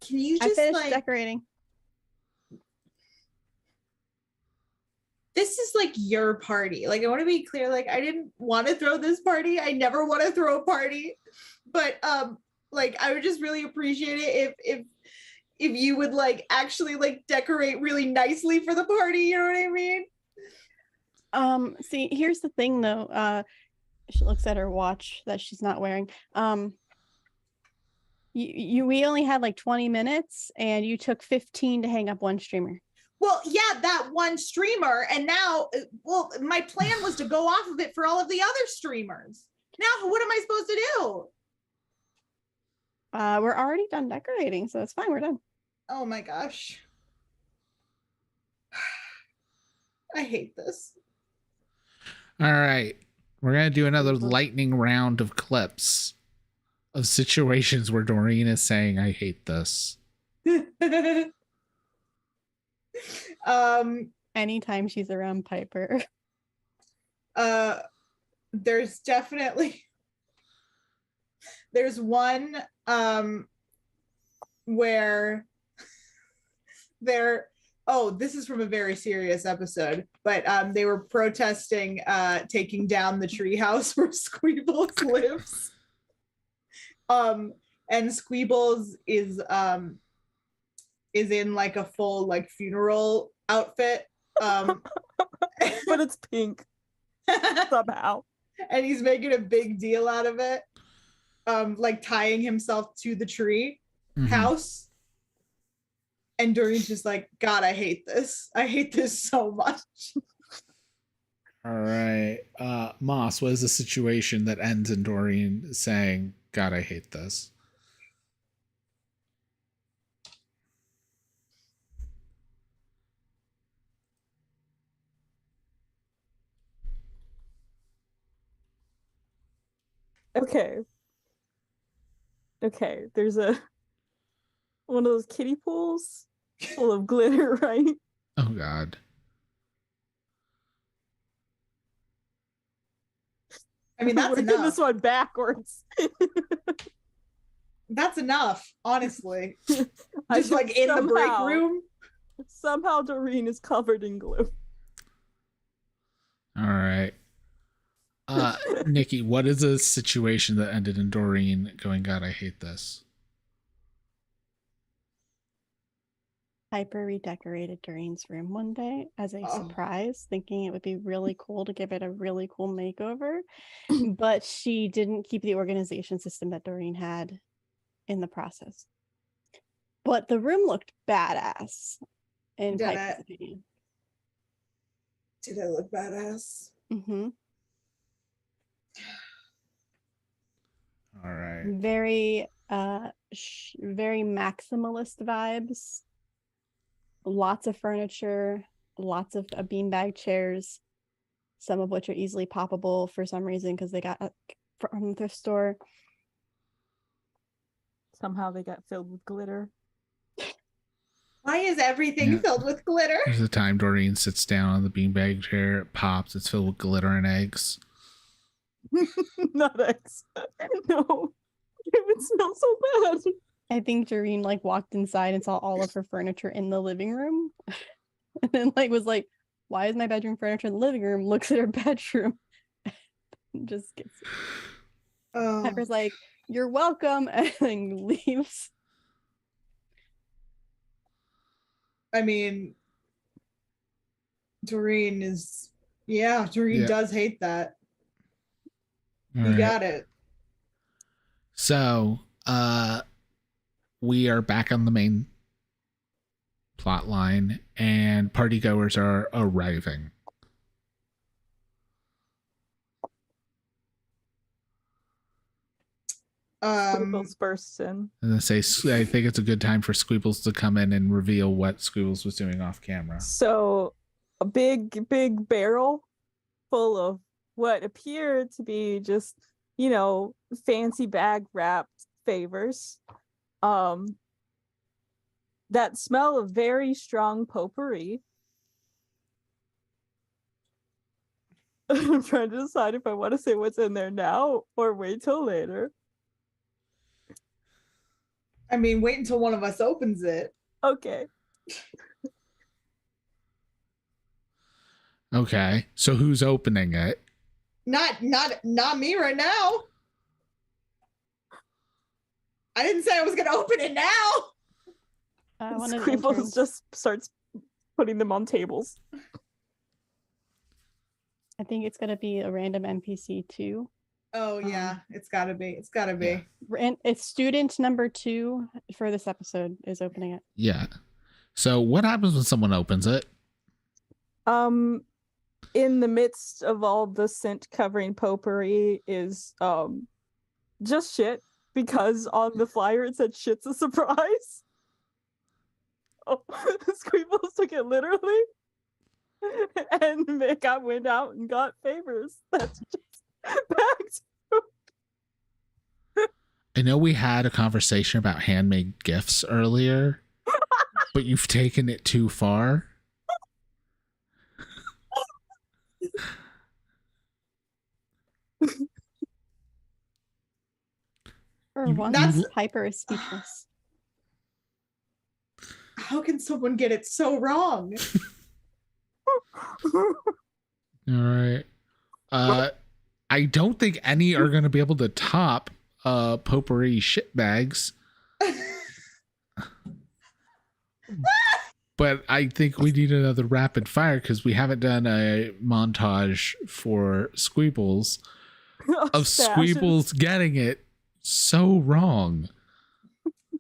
can you just decorating? This is like your party. Like, I want to be clear. Like, I didn't want to throw this party. I never want to throw a party, but like, I would just really appreciate it if you would like actually like decorate really nicely for the party, you know what I mean? See, here's the thing though. She looks at her watch that she's not wearing. We only had like 20 minutes and you took 15 to hang up one streamer. Well, yeah, that one streamer, and now, well, my plan was to go off of it for all of the other streamers. Now, what am I supposed to do? We're already done decorating, so it's fine. We're done. Oh my gosh. I hate this. All right. We're going to do another lightning round of clips of situations where Doreen is saying, I hate this. Anytime she's around Piper. There's one where this is from a very serious episode, but they were protesting taking down the treehouse where Squeebles lives. And Squeebles is in like a full like funeral outfit. But it's pink somehow. And he's making a big deal out of it. Like tying himself to the tree house. And Doreen's just like, God, I hate this. I hate this so much. All right. Moss, what is the situation that ends in Doreen saying, God, I hate this? Okay, there's one of those kiddie pools full of glitter, right? Oh, God. I mean, that's We're enough. doing this one backwards. That's enough, honestly. I Just like in the break room. Somehow Doreen is covered in glue. All right. Nikki, what is a situation that ended in Doreen going, God, I hate this? Piper redecorated Doreen's room one day as a surprise, thinking it would be really cool to give it a really cool makeover. But she didn't keep the organization system that Doreen had in the process. But the room looked badass in Piper's opinion. Did it look badass? Mm-hmm. All right. Very very maximalist vibes. Lots of furniture, lots of beanbag chairs, some of which are easily poppable for some reason because they got from the thrift store. Somehow they got filled with glitter. Why is everything filled with glitter? There's a time Doreen sits down on the beanbag chair, it pops, it's filled with glitter and eggs. Not eggs. No. It would smell so bad. I think Doreen like walked inside and saw all of her furniture in the living room. And then like was like, why is my bedroom furniture in the living room? Looks at her bedroom. Just gets Pepper's like, you're welcome, and then leaves. I mean, Doreen does hate that. All You right. got it. So, we are back on the main plot line, and partygoers are arriving. Squeebles bursts in. And I think it's a good time for Squeebles to come in and reveal what Squeebles was doing off camera. So, a big barrel full of what appeared to be just, fancy bag wrapped favors. That smell of very strong potpourri. I'm trying to decide if I want to say what's in there now or wait till later. I mean, wait until one of us opens it. Okay. Okay, so who's opening it? Not me right now. I didn't say I was gonna open it now. One of the Squeebles interns. just starts putting them on tables. I think it's gonna be a random NPC too. Oh yeah, it's gotta be. It's gotta be. Yeah. It's student number 2 for this episode is opening it. Yeah. So what happens when someone opens it? In the midst of all the scent covering potpourri is just shit, because on the flyer it said shit's a surprise. Oh, Squeebles took it literally. And Mick went out and got favors. That's just back to I know we had a conversation about handmade gifts earlier, but you've taken it too far. For You- once, That's- Piper is speechless. How can someone get it so wrong? All right. I don't think any are going to be able to top potpourri shit bags. But I think we need another rapid fire because we haven't done a montage for Squeebles of stashes. Squeebles getting it so wrong.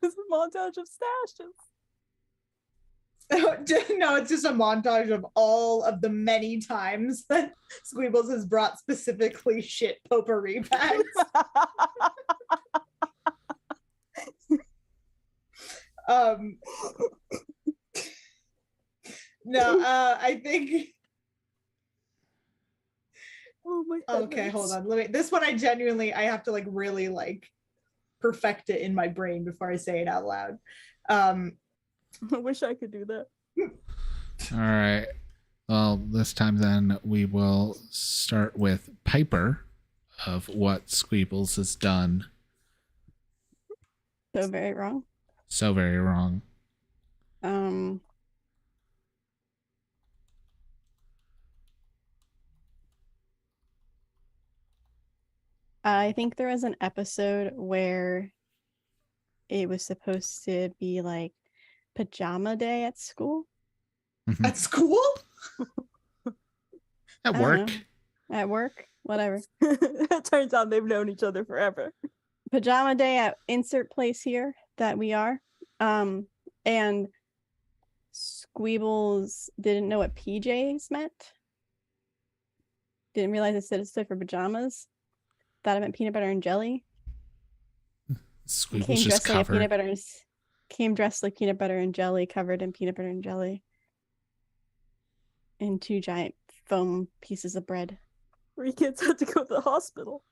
This is a montage of stashes. No, it's just a montage of all of the many times that Squeebles has brought specifically shit potpourri bags. I think. Oh my Okay, hold on. This one I have to really perfect it in my brain before I say it out loud. I wish I could do that. All right. Well, this time then we will start with Piper of what Squeebles has done So very wrong. so very wrong. I think there was an episode where it was supposed to be like pajama day at school. At school? At I don't work. know. At work, whatever. It turns out they've known each other forever. Pajama day at insert place here that we are. And Squeebles didn't know what PJs meant. Didn't realize it stood for pajamas. Thought it meant peanut butter and jelly. Squeebles just covered. Came dressed like peanut butter and jelly, covered in peanut butter and jelly. And 2 giant foam pieces of bread. 3 kids had to go to the hospital.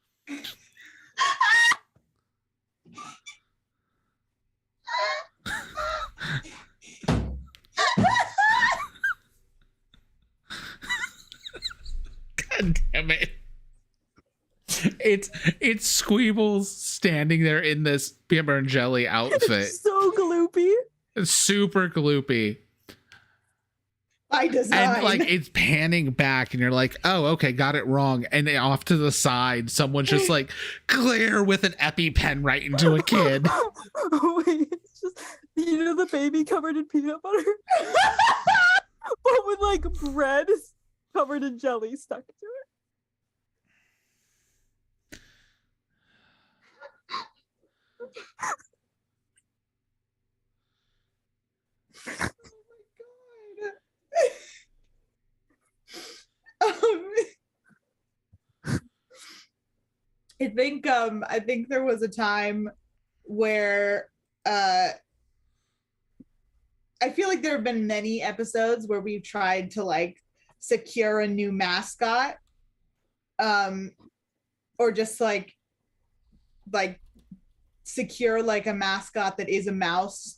God damn it. It's Squeebles standing there in this peanut butter and jelly outfit. So gloopy. It's super gloopy. By design. And it's panning back and you're like, oh, okay, got it wrong. And then off to the side, someone's just like glare with an EpiPen right into a kid. Wait, it's just, the baby covered in peanut butter? But with bread covered in jelly stuck to it. I think there was a time where I feel like there have been many episodes where we've tried to secure a new mascot, or just secure a mascot that is a mouse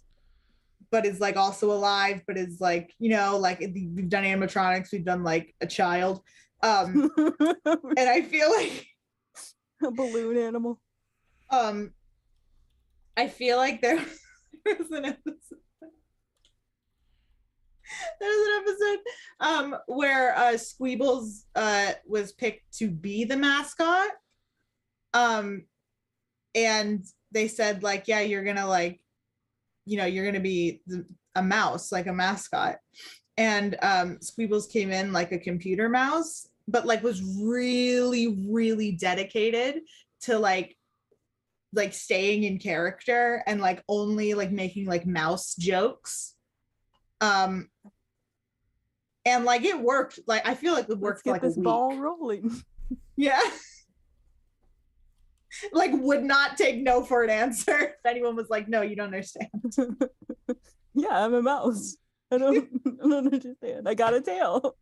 but is also alive, but is we've done animatronics, we've done a child, and I feel like a balloon animal. I feel like there was an episode. There's an episode where Squeebles was picked to be the mascot, and they said yeah, you're gonna you're going to be a mouse, like a mascot. And Squeebles came in like a computer mouse, but like was really, really dedicated to like staying in character and like only like making like mouse jokes. And like it worked. Like I feel like it worked for like this a week. ball rolling. Yeah. Like would not take no for an answer if anyone was like, no, you don't understand. Yeah, I'm a mouse. I don't understand. I got a tail.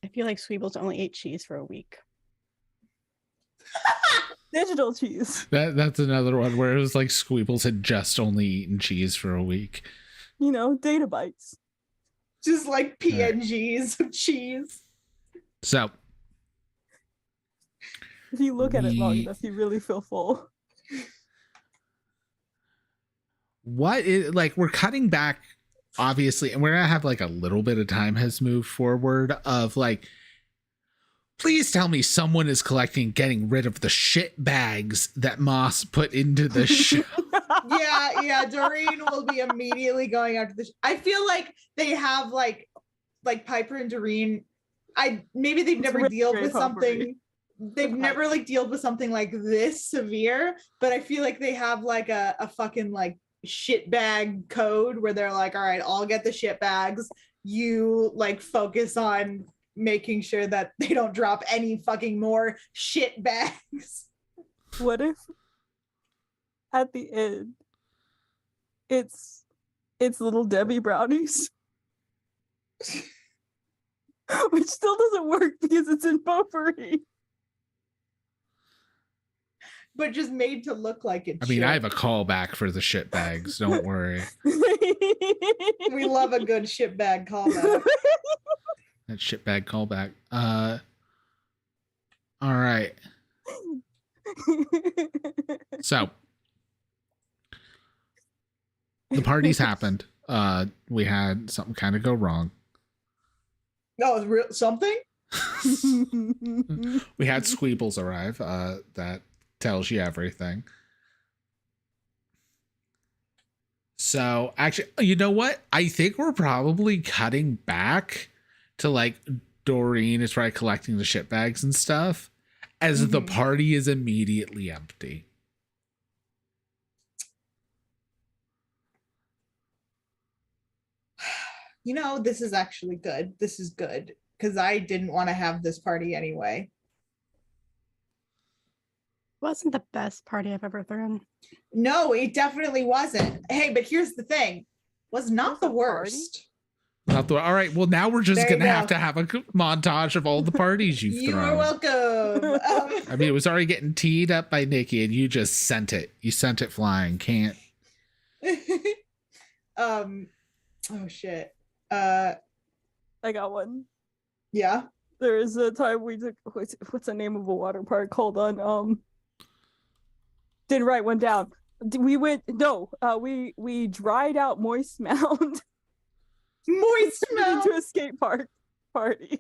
I feel like Squeebles only ate cheese for a week. Digital cheese. That's another one where it was like Squeebles had just only eaten cheese for a week. Data bytes. Just like PNGs of cheese. So if you look at it long enough, you really feel full. What is like we're cutting back, obviously, and we're gonna have like a little bit of time has moved forward of like, please tell me someone is getting rid of the shit bags that Moss put into the show. Yeah, Doreen will be immediately going after this. I feel like they have like Piper and Doreen. Maybe they've never really dealt with potpourri. something. They've never like dealt with something like this severe, but I feel like they have like a fucking like shit bag code where they're like, all right, I'll get the shit bags. You like focus on making sure that they don't drop any fucking more shit bags. What if at the end it's little Debbie brownies? Which still doesn't work because it's in potpourri. But just made to look like it. I mean, I have a callback for the shit bags. Don't worry. We love a good shit bag callback. That shit bag callback. All right. So the parties happened. We had something kind of go wrong. Oh, something? We had Squeebles arrive. That tells you everything. So actually, you know what? I think we're probably cutting back to like Doreen is probably collecting the shit bags and stuff as the party is immediately empty. This is actually good. This is good because I didn't want to have this party anyway. Wasn't the best party I've ever thrown. No, it definitely wasn't. Hey, but here's the thing. Was not the worst. All right. Well, now we're just There going you to go. have to have a montage of all the parties you've You thrown. are welcome. I mean, it was already getting teed up by Nikki and you just sent it. You sent it flying. Can't. Oh shit. I got one. Yeah. There is a time we took what's the name of a water park? Hold on. Didn't write one down. We dried out Moist Mound. Moist Mound into a skate park party.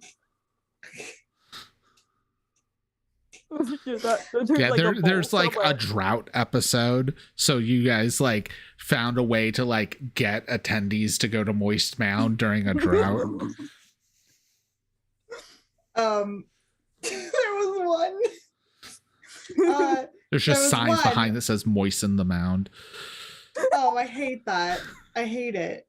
There's like a drought episode, so you guys like found a way to like get attendees to go to Moist Mound during a drought. There was one. There's just there was signs one. behind that says "Moisten the Mound." Oh, I hate that. I hate it.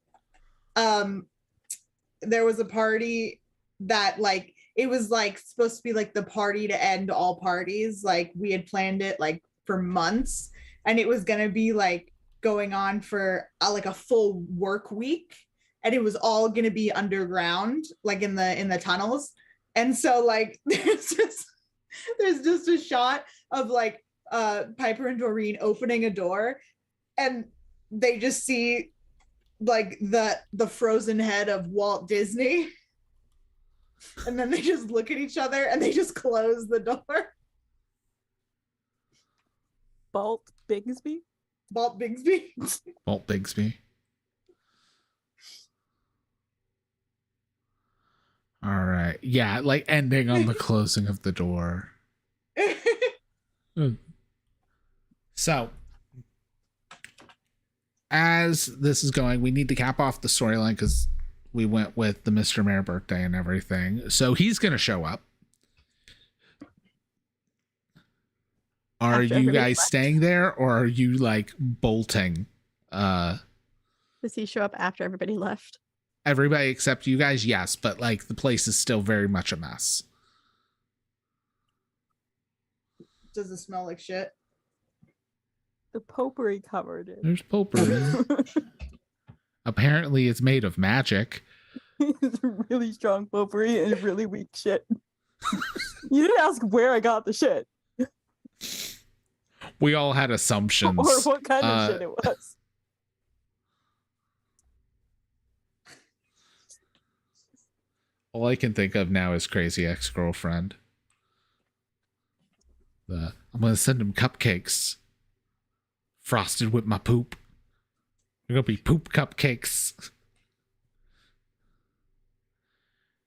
There was a party that like it was like supposed to be like the party to end all parties. Like we had planned it like for months, and it was gonna be like going on for like a full work week, and it was all gonna be underground, like in the tunnels. And so like there's just a shot of like Piper and Doreen opening a door, and they just see like the frozen head of Walt Disney. And then they just look at each other and they just close the door. Walt Bigsby? Walt Bigsby. Walt Bigsby. All right. Yeah, like ending on the closing of the door. So, as this is going, we need to cap off the storyline because we went with the Mr. Mayor birthday and everything. So he's going to show up. Are After you everybody guys left. staying there or are you like bolting? Does he show up after everybody left? Everybody except you guys, yes, but like the place is still very much a mess. Does it smell like shit? The potpourri covered it. There's potpourri. Apparently it's made of magic. It's really strong potpourri and really weak shit. You didn't ask where I got the shit We all had assumptions. or what kind of shit it was. All I can think of now is Crazy Ex-Girlfriend. I'm gonna send him cupcakes. Frosted with my poop. They're gonna be poop cupcakes.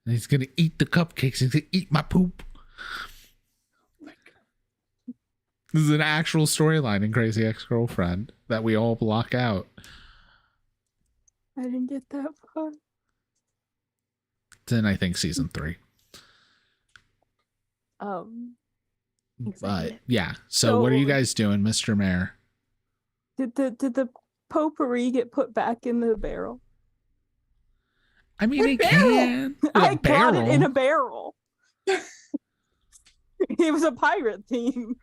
And he's gonna eat the cupcakes. He's gonna eat my poop. This is an actual storyline in Crazy Ex-Girlfriend that we all block out. I didn't get that far. It's in, I think, season 3. But yeah. So what are you guys doing, Mr. Mayor? Did the potpourri get put back in the barrel? I mean, What it barrel? can. With I a got it in a barrel. barrel. It was a pirate theme,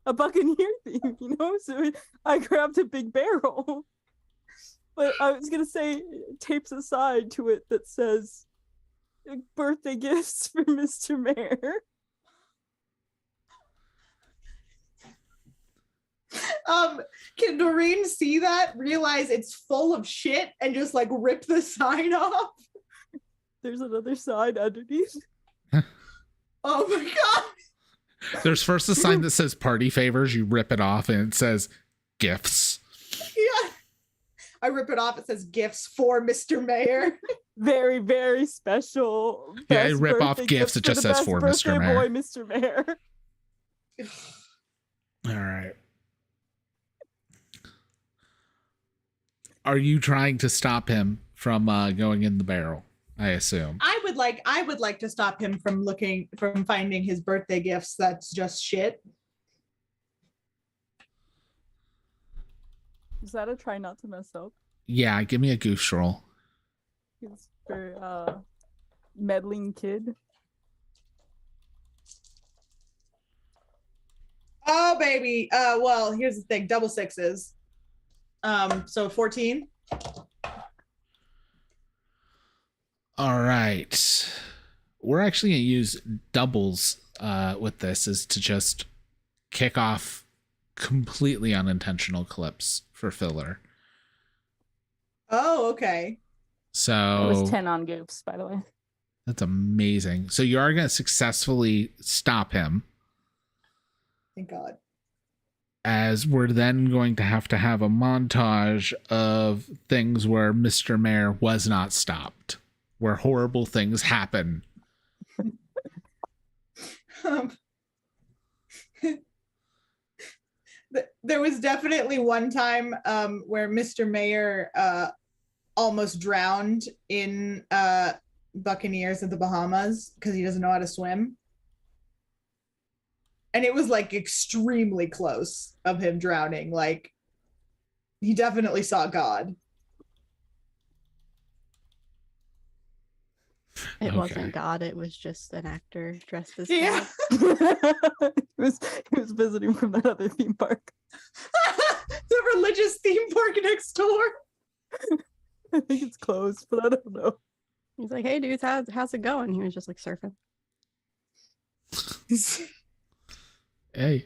a buccaneer theme, you know. So I grabbed a big barrel. But I was gonna say, it tapes a side to it that says "birthday gifts for Mr. Mayor." Can Doreen see that, realize it's full of shit, and just like rip the sign off? There's another side underneath. Oh my god. There's first a sign that says party favors. You rip it off and it says gifts. Yeah. I rip it off, it says gifts for Mr. Mayor. Very, very special. Yeah, best rip off birthday gifts, gift it just the says best for Mr. birthday Mayor. boy, Mr. Mayor. All right. Are you trying to stop him from going in the barrel? I assume. I would like to stop him from finding his birthday gifts. That's just shit. Is that a try not to mess up? Yeah, give me a goose roll. It's for meddling kid. Oh baby. Well, here's the thing, double sixes. So 14. All right. We're actually going to use doubles with this is to just kick off completely unintentional clips for filler. Oh, okay. So It was 10 on goofs, by the way. that's amazing. So you are going to successfully stop him, Thank God. as we're then going to have a montage of things where Mr. Mayor was not stopped, where horrible things happen. There was definitely one time where Mr. Mayor almost drowned in Buccaneers of the Bahamas because he doesn't know how to swim. And it was like extremely close of him drowning. Like he definitely saw God. It Okay. wasn't God, it was just an actor dressed as Yeah. God. he was visiting from that other theme park. The religious theme park next door. I think it's closed, but I don't know. He's like, hey dudes, how's it going? He was just like surfing. Hey.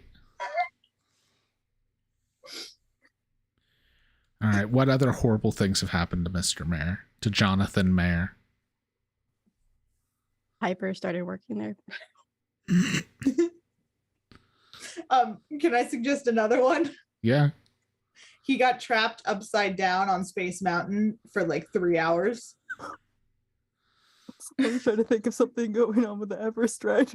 All right. What other horrible things have happened to Mr. Mayor? To Jonathan Mayer? Piper started working there. Can I suggest another one? Yeah. He got trapped upside down on Space Mountain for like 3 hours. I'm trying to think of something going on with the Everest ride.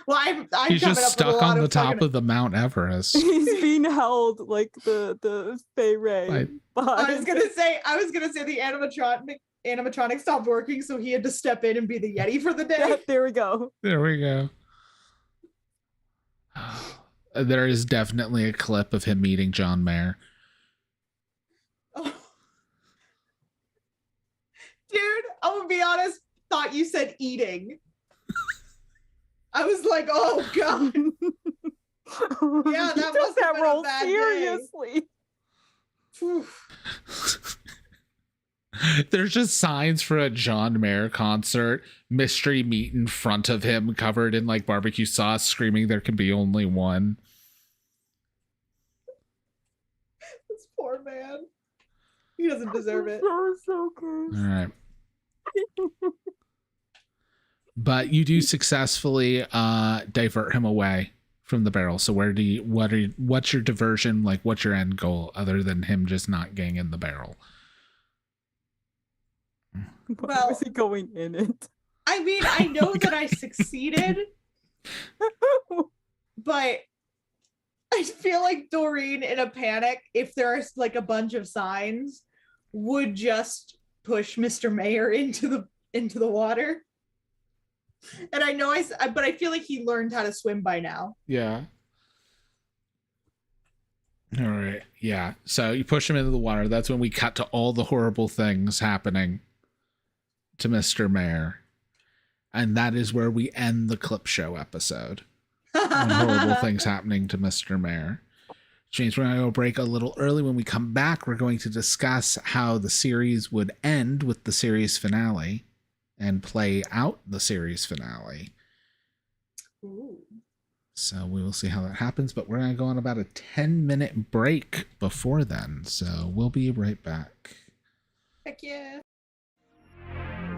Well, I'm He's coming just up with a stuck lot on the of top fucking- of the Mount Everest. He's being held like the Fey Ray. Right. I was gonna say the animatronic stopped working, so he had to step in and be the Yeti for the day. Yeah, there we go. There we go. There is definitely a clip of him meeting John Mayer. Oh. Dude, I'm gonna be honest, thought you said eating. I was like, oh god. Yeah, He that took must have that been a role bad day. seriously. Phew. There's just signs for a John Mayer concert, mystery meat in front of him covered in like barbecue sauce, screaming there can be only one. This poor man. He doesn't deserve it. That was so All good. right. But you do successfully divert him away from the barrel. So what's your diversion? Like, what's your end goal other than him just not getting in the barrel? Why Well- was he going in it? I mean, I know that I succeeded, but I feel like Doreen in a panic, if there's like a bunch of signs, would just push Mr. Mayer into the water. And I know but I feel like he learned how to swim by now. Yeah. All right. Yeah. So you push him into the water. That's when we cut to all the horrible things happening to Mr. Mayer. And that is where we end the clip show episode. On horrible things happening to Mr. Mayer. Which means we're going to go break a little early. When we come back, we're going to discuss how the series would end with the series finale and play out the series finale. Ooh. So we will see how that happens, but we're going to go on about a 10-minute break before then. So we'll be right back. Heck yeah.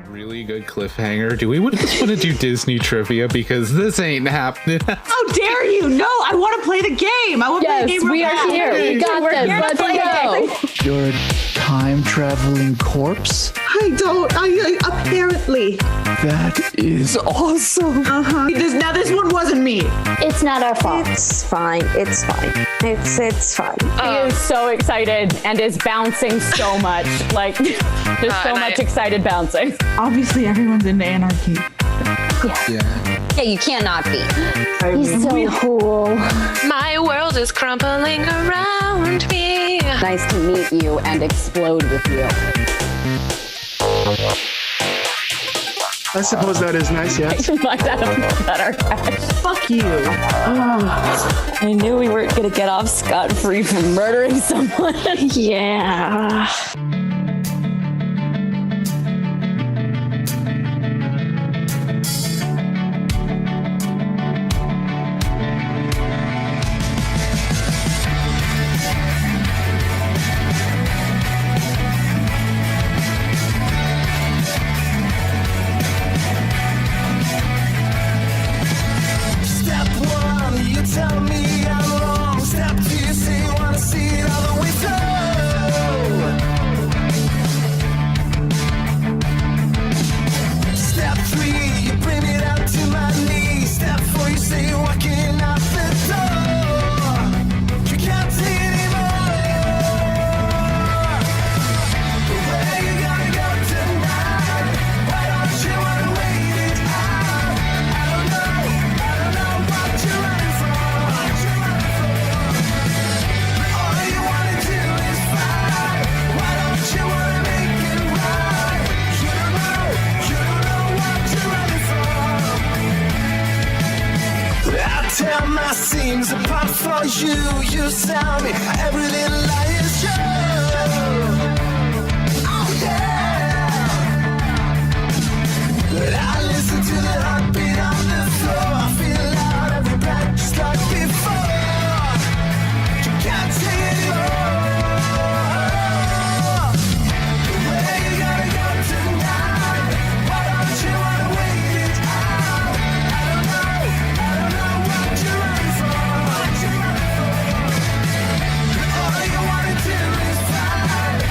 Really good cliffhanger. Do we just want to do Disney trivia? Because this ain't happening. How dare you? No, I want to play the game. I want to play the Yes, game. we real are fast. here. We got We're this. here to Let's play the go. game. You're a time-traveling corpse? I apparently. That is awesome. Now this one wasn't me. It's not our fault. It's fine. It's fine. It's fine. He is so excited and is bouncing so much. Like, there's so much excited bouncing. Obviously, everyone's into anarchy. Yeah, you cannot be. He's so cool. My world is crumbling around me. Nice to meet you and explode with you. I suppose that is nice, yes. Might have better. Fuck you. I knew we weren't gonna get off scot-free from murdering someone. Yeah. Step one, you tell me I'm wrong. Step two, you say you wanna see it all the way through. Step three, you bring it up to my knees. Step four, you say you're walking out the door. You can't take anymore. But where you gonna go tonight? Why don't you wanna wait it out? I don't know what you're running from. All you wanna do is fight. Why don't you wanna make it right? You don't know what you're running from. I tear my seams apart for you. You tell me every little lie is true. Oh yeah. But I listen to the heartbeat on the floor. I feel out every breath just like before. You can't take it anymore. Where you gonna go tonight? Why don't you wanna wait it out? I don't know what you're running from. All you wanna do is fight.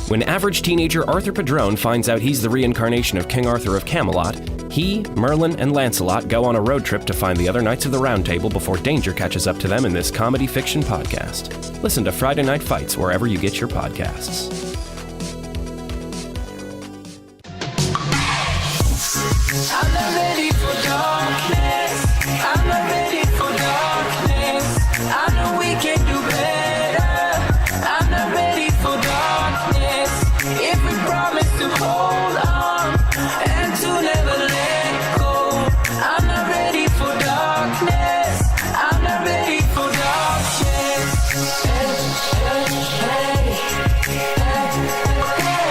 When average teenager Arthur Padrone finds out he's the reincarnation of King Arthur of Camelot, he, Merlin, and Lancelot go on a road trip to find the other Knights of the Round Table before danger catches up to them in this comedy fiction podcast. Listen to Friday Night Fights wherever you get your podcasts. I'm not ready for darkness. I'm not ready for darkness. I know we can do better. I'm not ready for darkness. If we promise to hold on and to never let go, I'm not ready for darkness. I'm not ready for darkness. Hey, hey, hey, hey,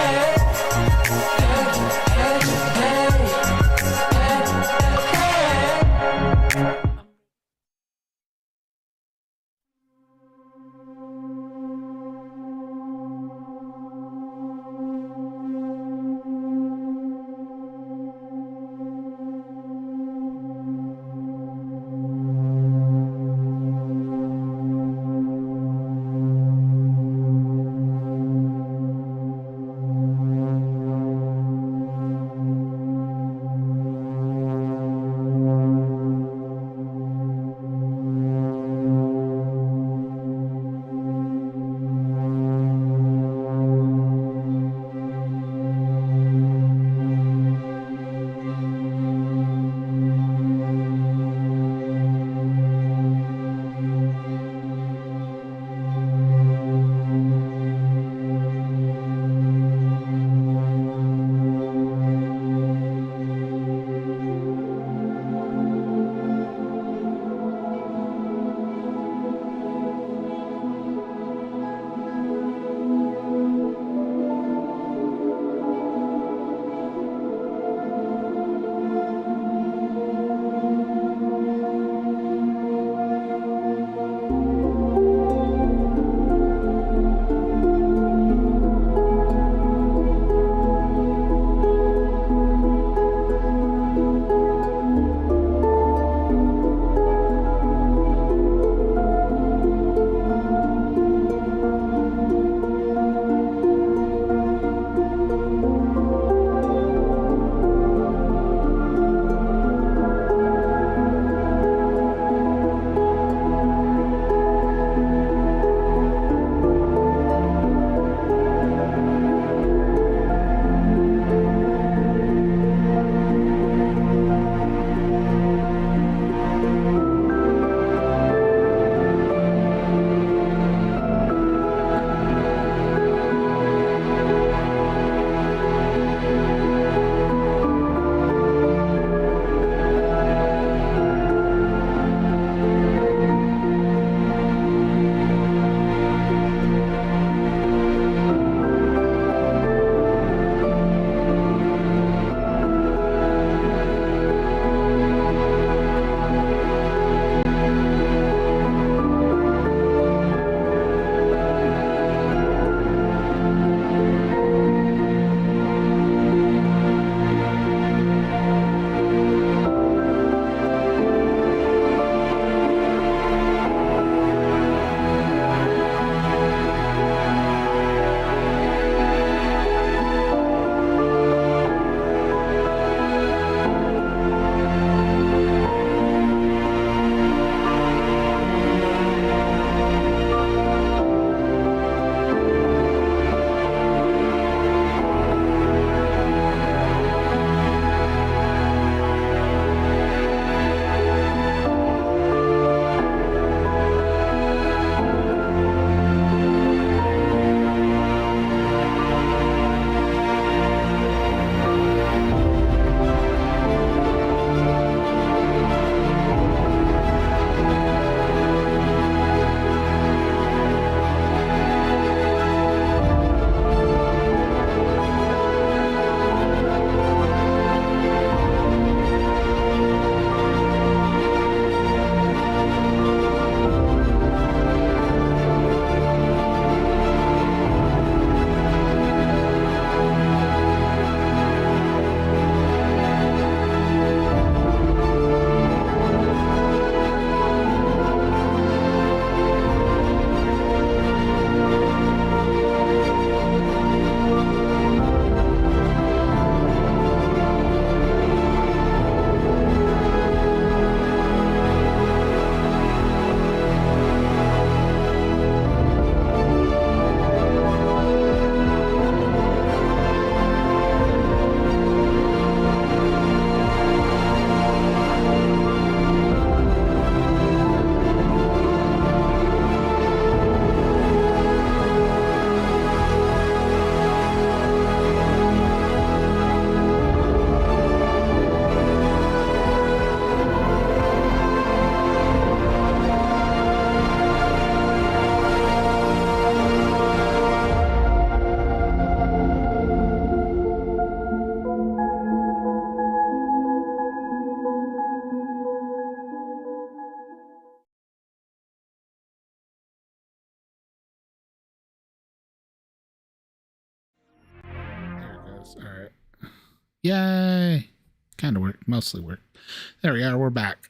Yay! Kind of worked. Mostly worked. There we are. We're back.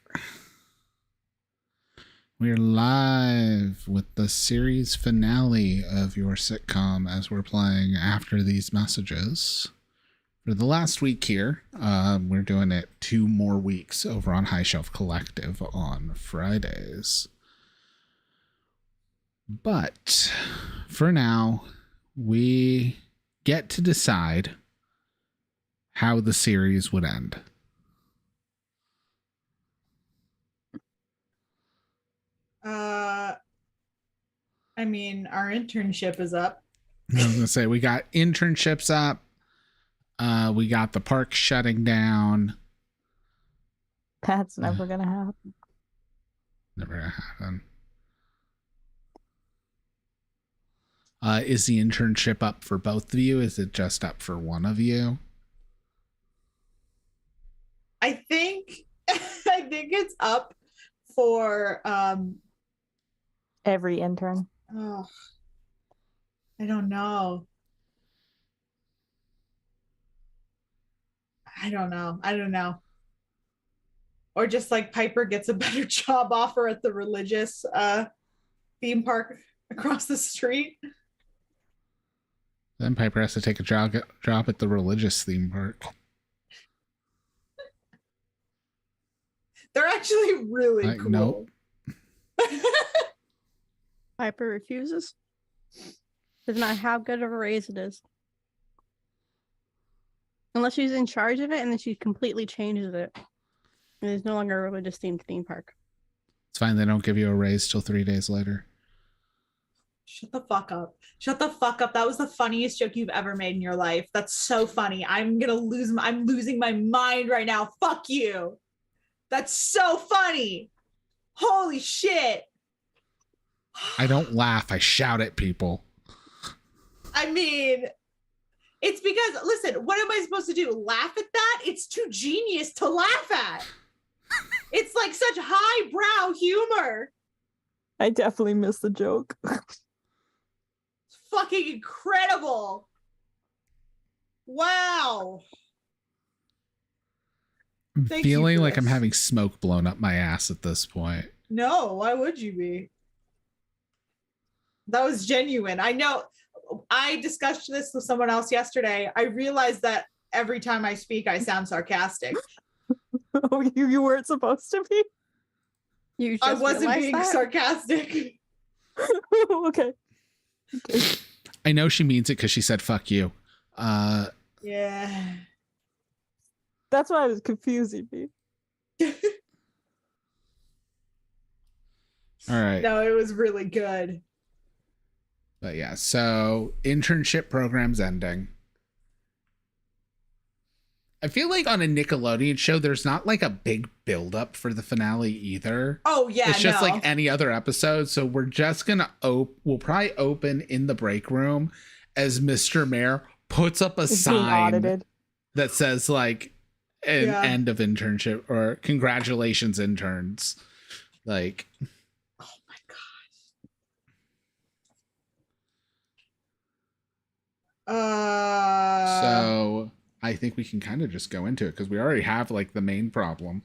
We're live with the series finale of your sitcom as we're playing After These Messages. For the last week here, we're doing it 2 more weeks over on High Shelf Collective on Fridays. But for now, we get to decide how the series would end. I mean, our internship is up. I was gonna say we got internships up. We got the park shutting down. That's never gonna happen. Never gonna happen. Is the internship up for both of you? Is it just up for one of you? I think it's up for Every intern. oh, I don't know. I don't know. Or just like Piper gets a better job offer at the religious theme park across the street. Then Piper has to take a job at the religious theme park. They're actually really cool. Nope. Piper refuses. Doesn't matter how good of a raise it is. Unless she's in charge of it and then she completely changes it. And it's no longer a religious themed theme park. It's fine. They don't give you a raise till 3 days later. Shut the fuck up. Shut the fuck up. That was the funniest joke you've ever made in your life. That's so funny. I'm losing my mind right now. Fuck you. That's so funny. Holy shit. I don't laugh. I shout at people. I mean, it's because, listen, what am I supposed to do? Laugh at that? It's too genius to laugh at. It's like such highbrow humor. I definitely missed the joke. It's fucking incredible. Wow. I'm Thank you feeling for like I'm this. having smoke blown up my ass at this point. No, why would you be? That was genuine. I know. I discussed this with someone else yesterday. I realized that every time I speak, I sound sarcastic. Oh, you weren't supposed to be? You I just wasn't realized being that? sarcastic. Okay. I know she means it because she said "fuck you." Yeah. That's why I was confusing me. All right. No, it was really good. But yeah, so internship program's ending. I feel like on a Nickelodeon show, there's not like a big buildup for the finale either. Oh yeah, It's just no. like any other episode. So we're just gonna we'll probably open in the break room as Mr. Mayor puts up a It's being sign audited. that says like an Yeah. end of internship or congratulations interns. Like, Oh my god. so I think we can kind of just go into it because we already have like the main problem.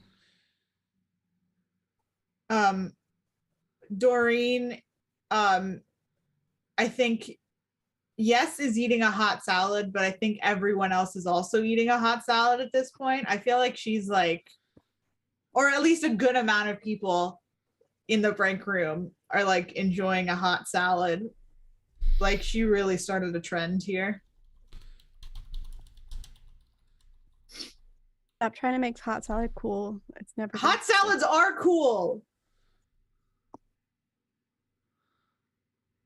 Doreen, I think Yes is eating a hot salad, but I think everyone else is also eating a hot salad at this point. I feel like she's like, or at least a good amount of people in the break room are like enjoying a hot salad. Like she really started a trend here. Stop trying to make hot salad cool. It's never Hot salads are cool.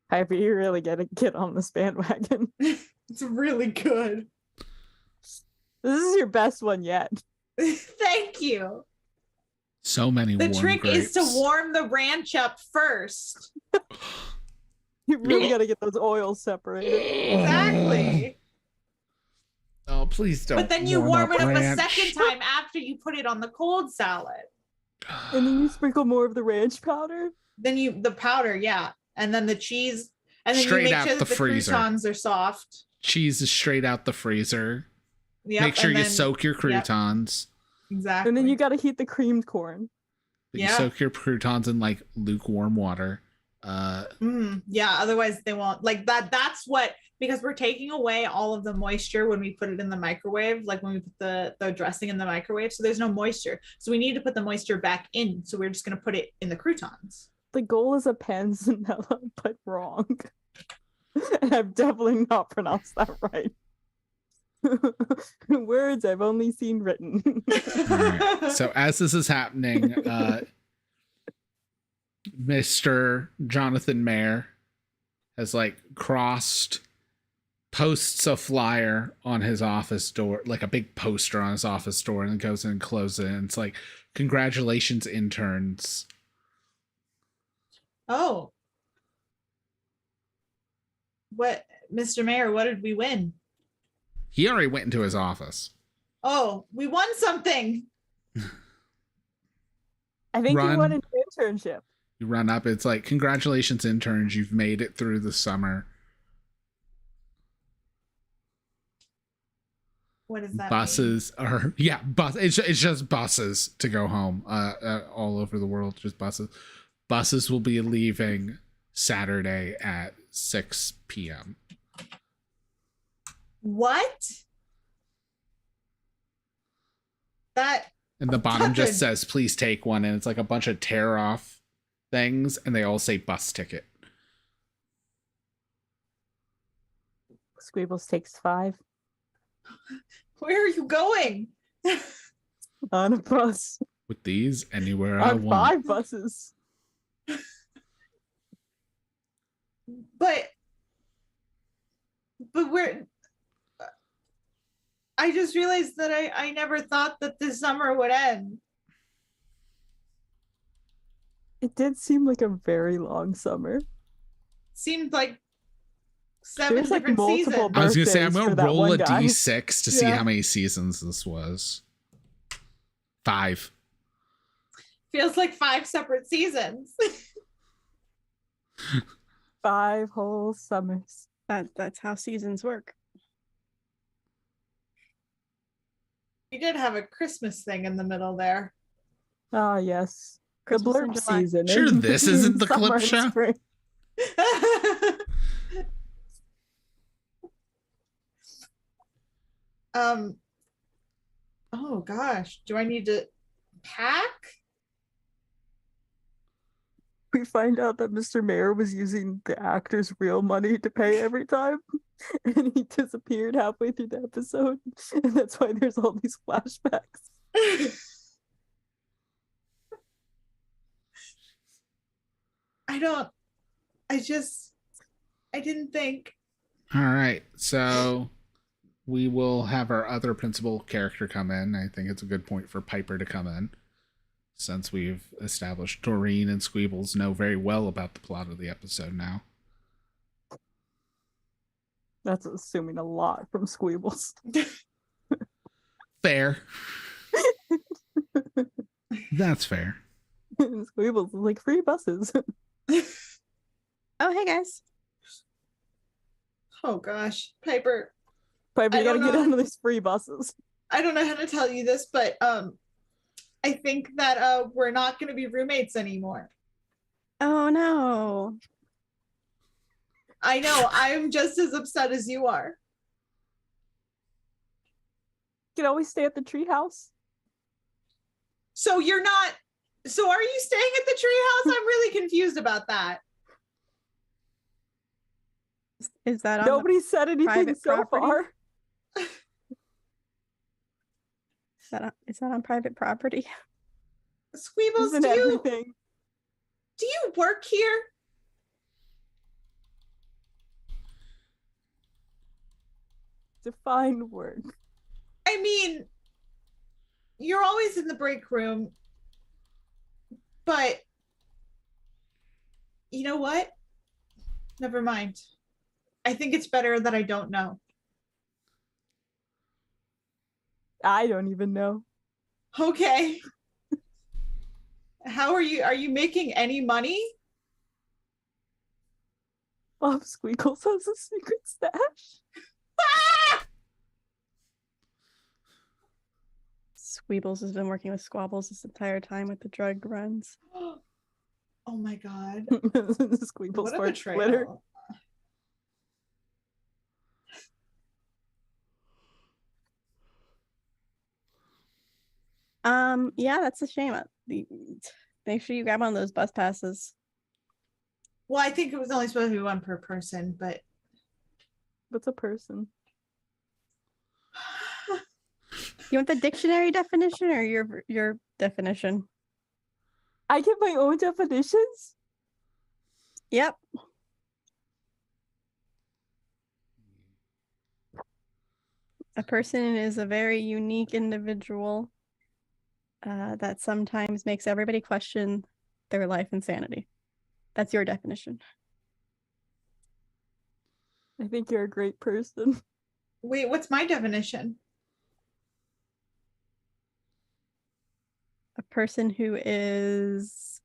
Piper, you really gotta get on this bandwagon. It's really good. This is your best one yet. Thank you. So many The warm trick is to grapes. warm the ranch up first. You really gotta get those oils separated. Exactly. Oh, please don't. But then you warm it up ranch. a second time after you put it on the cold salad. And then you sprinkle more of the ranch powder. Then the powder, yeah. And then the cheese. And then Straight you make out sure the that the freezer. croutons are soft. Cheese is straight out the freezer. Yep, Make sure and you then- soak your croutons. Exactly. And then you got to heat the creamed corn. You Yeah. soak your croutons in like lukewarm water. Yeah, otherwise they won't like that. That's what, because we're taking away all of the moisture when we put it in the microwave, like when we put the dressing in the microwave. So there's no moisture. So we need to put the moisture back in. So we're just going to put it in the croutons. The goal is a panzanella, but wrong. And I've definitely not pronounced that right. Words I've only seen written. All right. So as this is happening, Mr. Jonathan Mayer has like posts a flyer on his office door, like a big poster on his office door, and then goes in and closes it. And it's like, congratulations, interns. Oh. What, Mr. Mayor, what did we win? He already went into his office. Oh, we won something. I think Run. you won an internship. You run up, it's like, congratulations, interns, you've made it through the summer. What does that Buses are it's just buses to go home all over the world, just buses will be leaving Saturday at 6 p.m. What? That And the bottom just Tucker. says please take one, and it's like a bunch of tear off things, and they all say bus ticket. Squeebles takes 5 Where are you going? on a bus. With these, anywhere I On want. 5 buses. But we're I just realized that I never thought that this summer would end. It did seem like a very long summer. Seemed like 7 There's, like, different multiple seasons. I was gonna say I'm birthdays gonna for that roll one a guy. d6 to see Yeah. how many seasons this was. 5. Feels like 5 separate seasons. 5 whole summers. That's how seasons work. We did have a Christmas thing in the middle there. Ah, yes. The Christmas in blurb July. season. Sure, in this isn't the summer clip and show? spring. Oh gosh, do I need to pack? We find out that Mr. Mayor was using the actor's real money to pay every time. And he disappeared halfway through the episode. And that's why there's all these flashbacks. I didn't think. All right, so we will have our other principal character come in. I think it's a good point for Piper to come in, since we've established Doreen and Squeebles know very well about the plot of the episode now. That's assuming a lot from Squeebles. Fair. That's fair. Squeebles is like free buses. Oh, hey guys. Oh gosh, Piper, Piper, you I gotta don't get know. onto these free buses. I don't know how to tell you this, but I think that we're not going to be roommates anymore. Oh no. I know, I'm just as upset as you are. You can always stay at the treehouse. So are you staying at the treehouse? I'm really confused about that. Is that on Nobody said anything private so property? far. is that on private property? Squeebles, Isn't do everything? you work here? Define work. I mean, you're always in the break room, but you know what? Never mind. I think it's better that I don't know. I don't even know. Okay. How are you? Are you making any money? Bob Squeakles has a secret stash. Squeebles has been working with Squabbles this entire time with the drug runs. Oh my god. Squeebles What a for betrayal. glitter. Yeah, that's a shame. Make sure you grab on those bus passes. Well, I think it was only supposed to be one per person, but What's a person? You want the dictionary definition or your definition? I get my own definitions? Yep. A person is a very unique individual that sometimes makes everybody question their life and sanity. That's your definition. I think you're a great person. wait, what's my definition? A person who is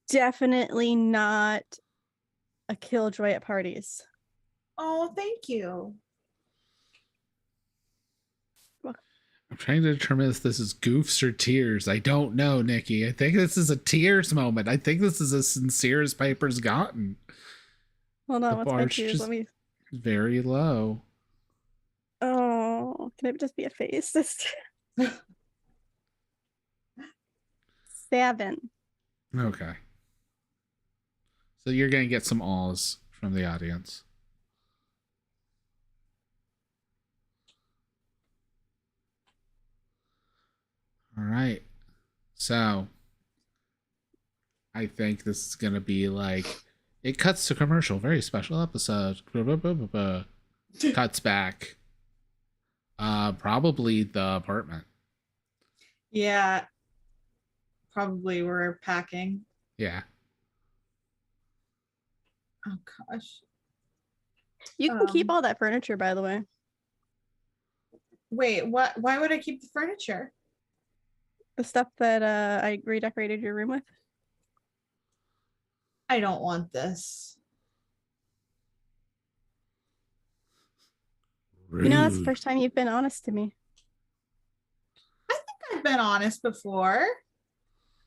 definitely not a killjoy at parties. Oh, thank you. I'm trying to determine if this is goofs or tears. I don't know, Nikki. I think this is a tears moment. I think this is as sincere as Piper's gotten. Hold on, The what's my bar's tears? just Let me. very low. Oh, can it just be a face? 7. Okay. So you're going to get some awes from the audience. All right. So I think this is going to be like, it cuts to commercial, very special episode. Cuts back. Probably the apartment. Yeah. Probably we're packing. Yeah. Oh gosh. You can keep all that furniture, by the way. Wait, what? Why would I keep the furniture? The stuff that I redecorated your room with. I don't want this. You know, that's the first time you've been honest to me. I've been honest before.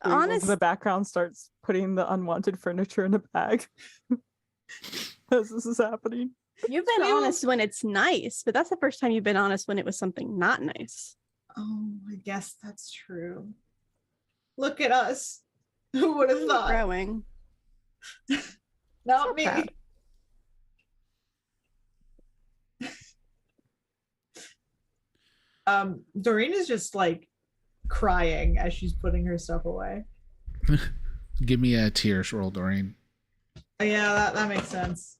Honest. In the background starts putting the unwanted furniture in a bag as this is happening. You've been honest when it's nice, but that's the first time you've been honest when it was something not nice. Oh, I guess that's true. Look at us. Who would have thought? Growing. Not So me. proud. Doreen is just like crying as she's putting her stuff away. Give me a tears roll, Doreen. Yeah, that makes sense.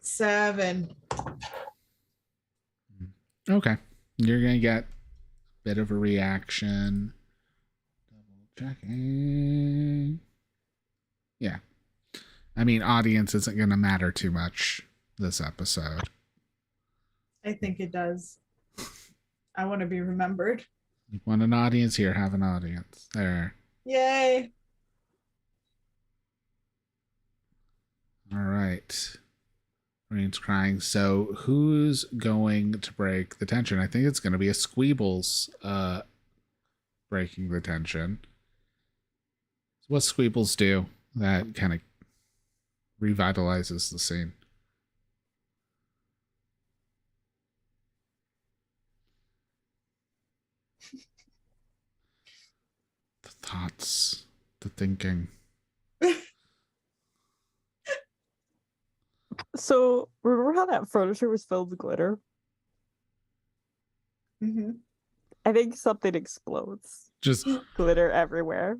Seven. Okay. You're going to get a bit of a reaction. Double checking. Yeah. I mean, audience isn't going to matter too much this episode. I think it does. I want to be remembered. You want an audience here? Have an audience. There. Yay. All right. Doreen's crying. So who's going to break the tension? I think it's going to be a Squeebles breaking the tension. What Squeebles do that kind of revitalizes the scene. The thoughts, the thinking. So remember how that furniture was filled with glitter? Mm-hmm. I think something explodes. Just glitter everywhere.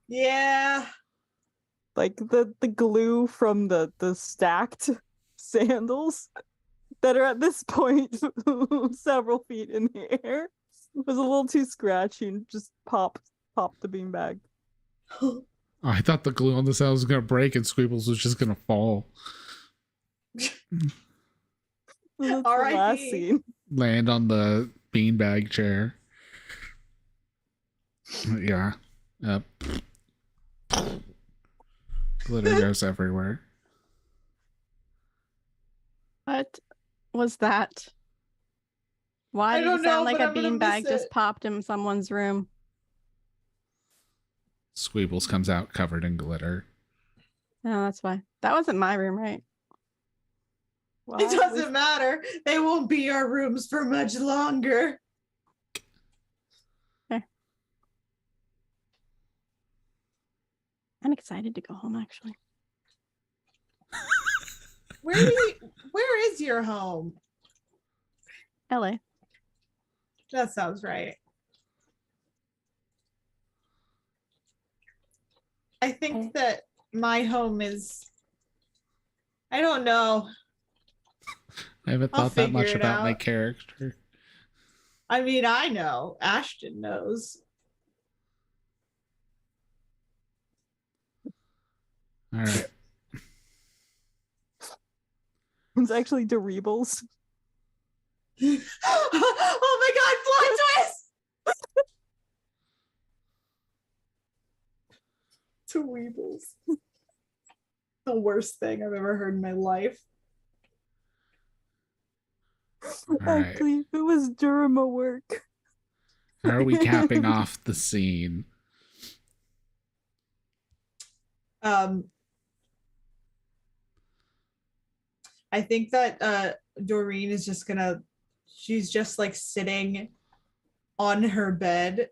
Yeah. Like the glue from the stacked sandals that are at this point several feet in the air was a little too scratchy and just popped the beanbag. Oh, I thought the glue on the side was going to break and Squeebles was just going to fall. All right. Last scene. Land on the beanbag chair. Yeah. Glitter goes everywhere. What was that? Why I did don't it know, sound like but a I'm gonna beanbag miss just it. popped in someone's room? Squeebles comes out covered in glitter. No, that's why. That wasn't my room, right? It doesn't matter. They won't be our rooms for much longer. I'm excited to go home, actually. Where is your home? LA. That sounds right. I think that my home is, I don't know. I haven't I'll thought that much figure it about my out. character. I mean, I know. Ashton knows. All right. It's actually Doribles. Oh my god, plot twist! To Weebles. The worst thing I've ever heard in my life. All right. Actually, if it was Durama work. How are we capping off the scene? I think that Doreen is just gonna, she's just like sitting on her bed.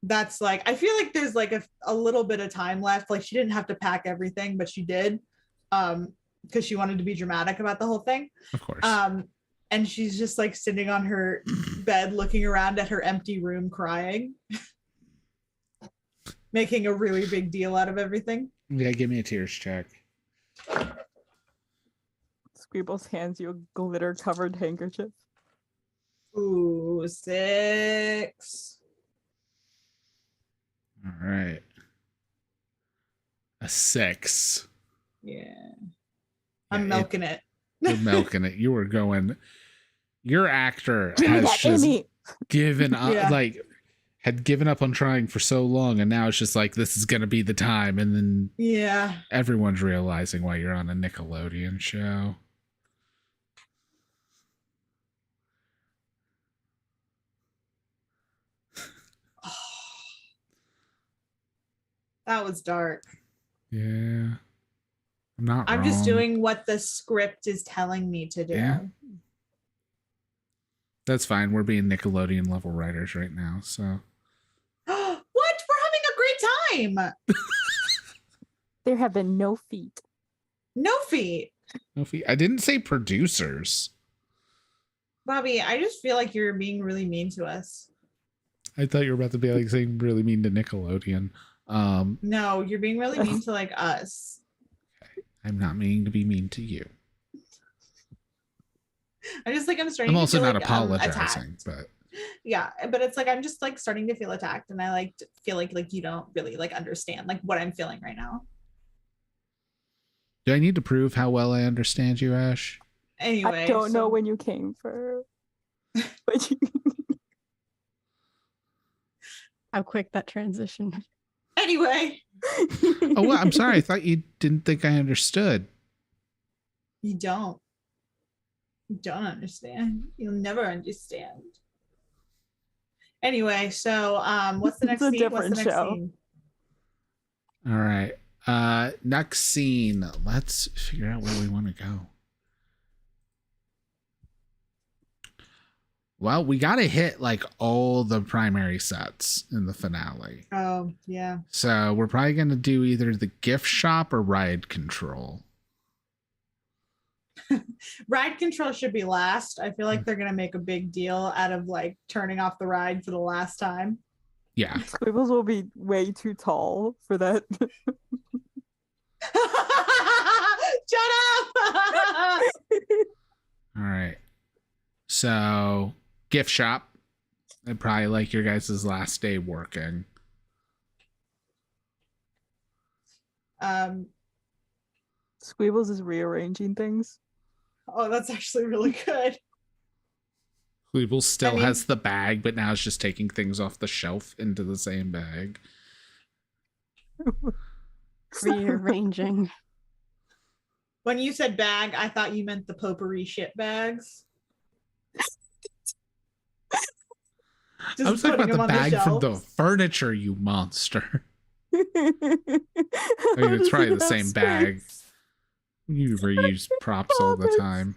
That's like, I feel like there's like a little bit of time left. Like she didn't have to pack everything, but she did. Because she wanted to be dramatic about the whole thing. Of course. And she's just like sitting on her bed looking around at her empty room crying. Making a really big deal out of everything. Yeah, give me a tears check. Squeebles hands you a glitter covered handkerchief. Ooh, 6. All right. A 6. Yeah. I'm milking it. You're milking it. You were going. Your actor has just given up, had given up on trying for so long, and now it's just like, this is going to be the time. And then everyone's realizing why you're on a Nickelodeon show. That was dark. Yeah. I'm just doing what the script is telling me to do. Yeah. That's fine. We're being Nickelodeon level writers right now, so. What? We're having a great time. There have been no feet. No feet. No feet. I didn't say producers. Bobby, I just feel like you're being really mean to us. I thought you were about to be like saying really mean to Nickelodeon. No, you're being really mean to like us. I'm not meaning to be mean to you. I'm just like, I'm starting. I'm also to feel not like, apologizing, but yeah, but it's like I'm just like starting to feel attacked, and I like feel like you don't really like understand like what I'm feeling right now. do I need to prove how well I understand you, Ash? Anyway, I don't know when you came for. But How quick that transition. Anyway. Oh, well, I'm sorry. I thought you didn't think I understood. You don't. You don't understand. You'll never understand. Anyway, so what's the next scene? What's the next scene? All right. Next scene. Let's figure out where we want to go. Well, we got to hit like all the primary sets in the finale. Oh, yeah. So we're probably going to do either the gift shop or ride control. Ride control should be last. I feel like they're going to make a big deal out of like turning off the ride for the last time. Yeah. Squibbles will be way too tall for that. Shut up! All right. So, gift shop. And probably like your guys' last day working. Squeebles is rearranging things. Oh, that's actually really good. Squeebles still has the bag, but now it's just taking things off the shelf into the same bag. rearranging. When you said bag, I thought you meant the potpourri shit bags. I was talking putting about the them on bag from the shelves. furniture, you monster. I mean, it's probably the same bag. You reuse props all the time.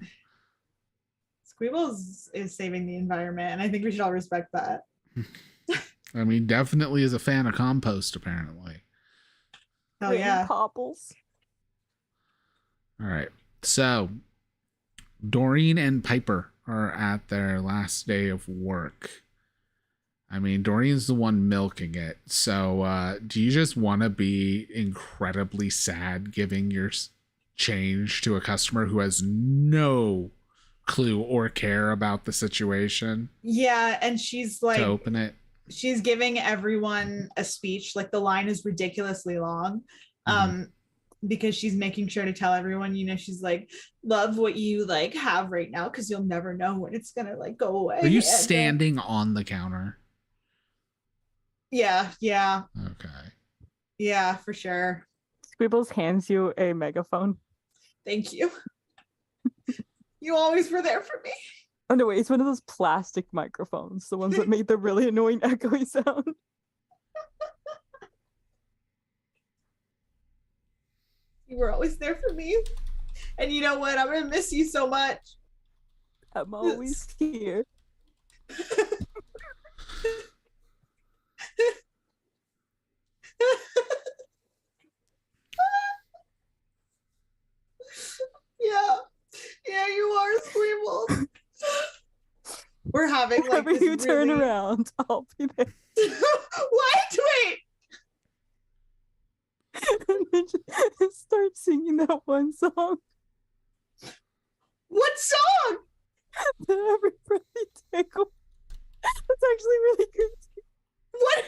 Squeebles is saving the environment, and I think we should all respect that. I mean, definitely is a fan of compost, apparently. Oh yeah. Popples. All right. So, Doreen and Piper are at their last day of work. I mean, Doreen's the one milking it. So, do you just want to be incredibly sad giving your change to a customer who has no clue or care about the situation? Yeah, and she's like, to open it. She's giving everyone a speech. Like the line is ridiculously long. Because she's making sure to tell everyone, you know, she's like, love what you like have right now, because you'll never know when it's gonna like go away. Are you standing on the counter? Yeah. Okay. Yeah, for sure. Squibbles hands you a megaphone. Thank you. You always were there for me. Oh no, wait, it's one of those plastic microphones, the ones that made the really annoying echoey sound. You were always there for me. And you know what? I'm gonna miss you so much. I'm always here. Yeah, you are, Squeebles. We're having like Whenever this you turn really... around, I'll be there. What? Wait. And then just start singing that one song. What song? The Every Breath You Take. That's actually really good. What?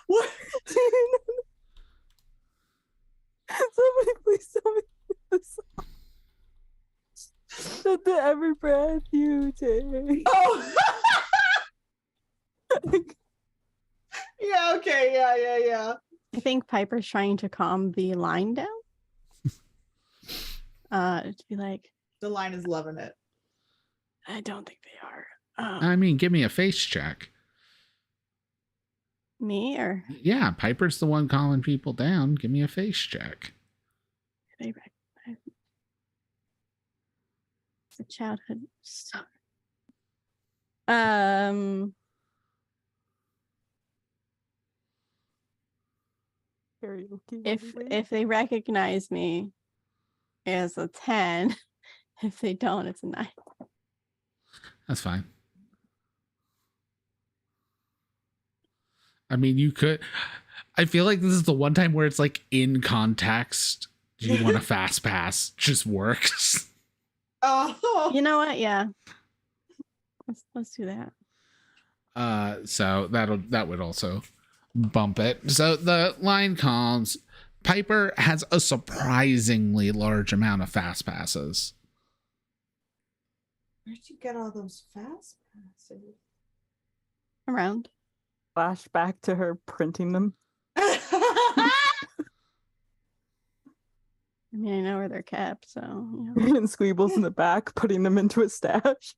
What? Somebody please tell me the song. That the every breath you take. Oh. Yeah, okay, yeah. I think Piper's trying to calm the line down. To be like, the line is loving it. I don't think they are. I mean, give me a face check. Me or Yeah, Piper's the one calling people down. Give me a face check. they recognize me? It's a childhood story. Karaoke. If they recognize me, it's a 10. If they don't, it's a 9. That's fine. I mean, you could. I feel like this is the one time where it's like in context. Do you want a fast pass? Just works. Oh, You know what? Yeah. Let's do that. So that would also bump it. So the line calms. Piper has a surprisingly large amount of fast passes. Where'd you get all those fast passes? Around. Flashback to her printing them. I mean, I know where they're kept, so you know. And Squeebles in the back, putting them into a stash.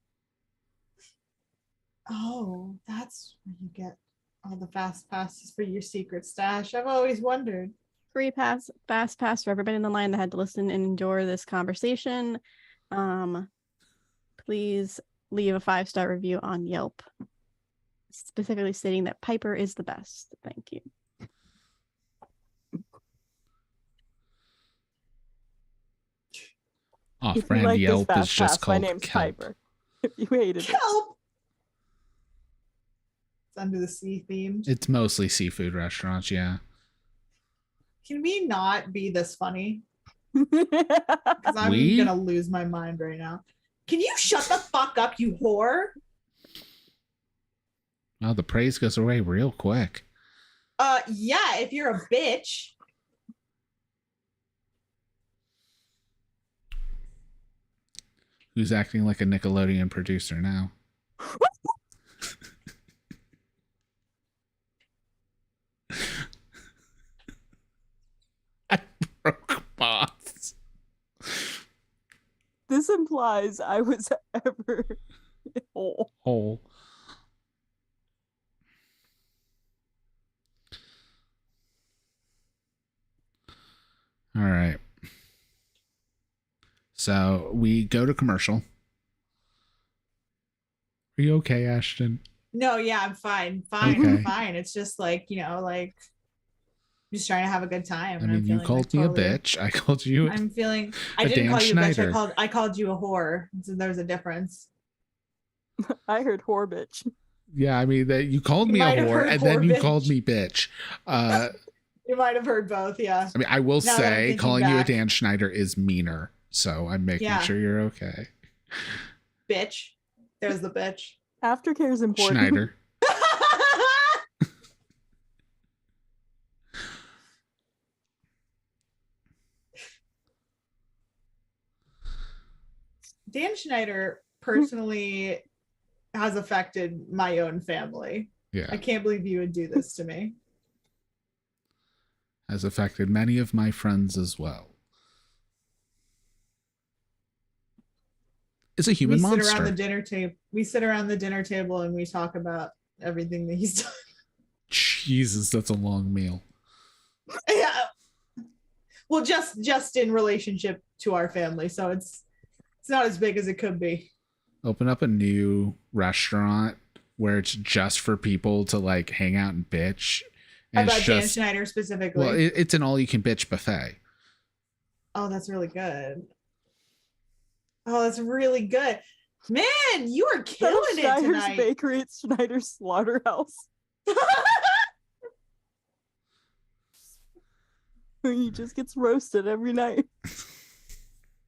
Oh, that's where you get all the fast passes for your secret stash. I've always wondered. Free fast pass for everybody in the line that had to listen and endure this conversation. Please leave a 5-star review on Yelp, specifically stating that Piper is the best. Thank you. Off-brand Like Yelp is just called my name's Kelp. Piper. If you hated it. Help! It's under the sea theme. It's mostly seafood restaurants, yeah. Can we not be this funny? Because I'm gonna lose my mind right now. Can you shut the fuck up, you whore? Oh, the praise goes away real quick. Yeah, if you're a bitch. Who's acting like a Nickelodeon producer now? boss. This implies I was ever whole. Whole. All right. So we go to commercial. Are you okay, Ashton? No, yeah, I'm fine. Fine. Okay. I'm fine. It's just like, like I'm just trying to have a good time. I and mean, I'm you feeling, called me a bitch. I called you. I'm feeling I a didn't Dan call you a bitch. Schneider. I called you a whore. So there's a difference. I heard whore bitch. Yeah, I mean that you called You me a might have whore, heard and then whore you bitch. called me bitch. You might have heard both, yeah. I mean, I will Now that I'm say thinking calling you a back. Dan Schneider is meaner. So I'm making Yeah. sure you're okay. Bitch. There's the bitch. Aftercare is important. Schneider. Dan Schneider personally has affected my own family. Yeah. I can't believe you would do this to me. Has affected many of my friends as well. It's a human monster. Sit around the dinner table. We sit around the dinner table and we talk about everything that he's done. Jesus, that's a long meal. Yeah. Well, just in relationship to our family, so it's not as big as it could be. Open up a new restaurant where it's just for people to like hang out and bitch. And About it's Dan just, Schneider specifically. well, it's an all-you-can-bitch buffet. Oh, that's really good. Oh, that's really good. Man, you are Instead of killing it Schneider's tonight. Bakery, it's Schneider's Slaughterhouse. He just gets roasted every night.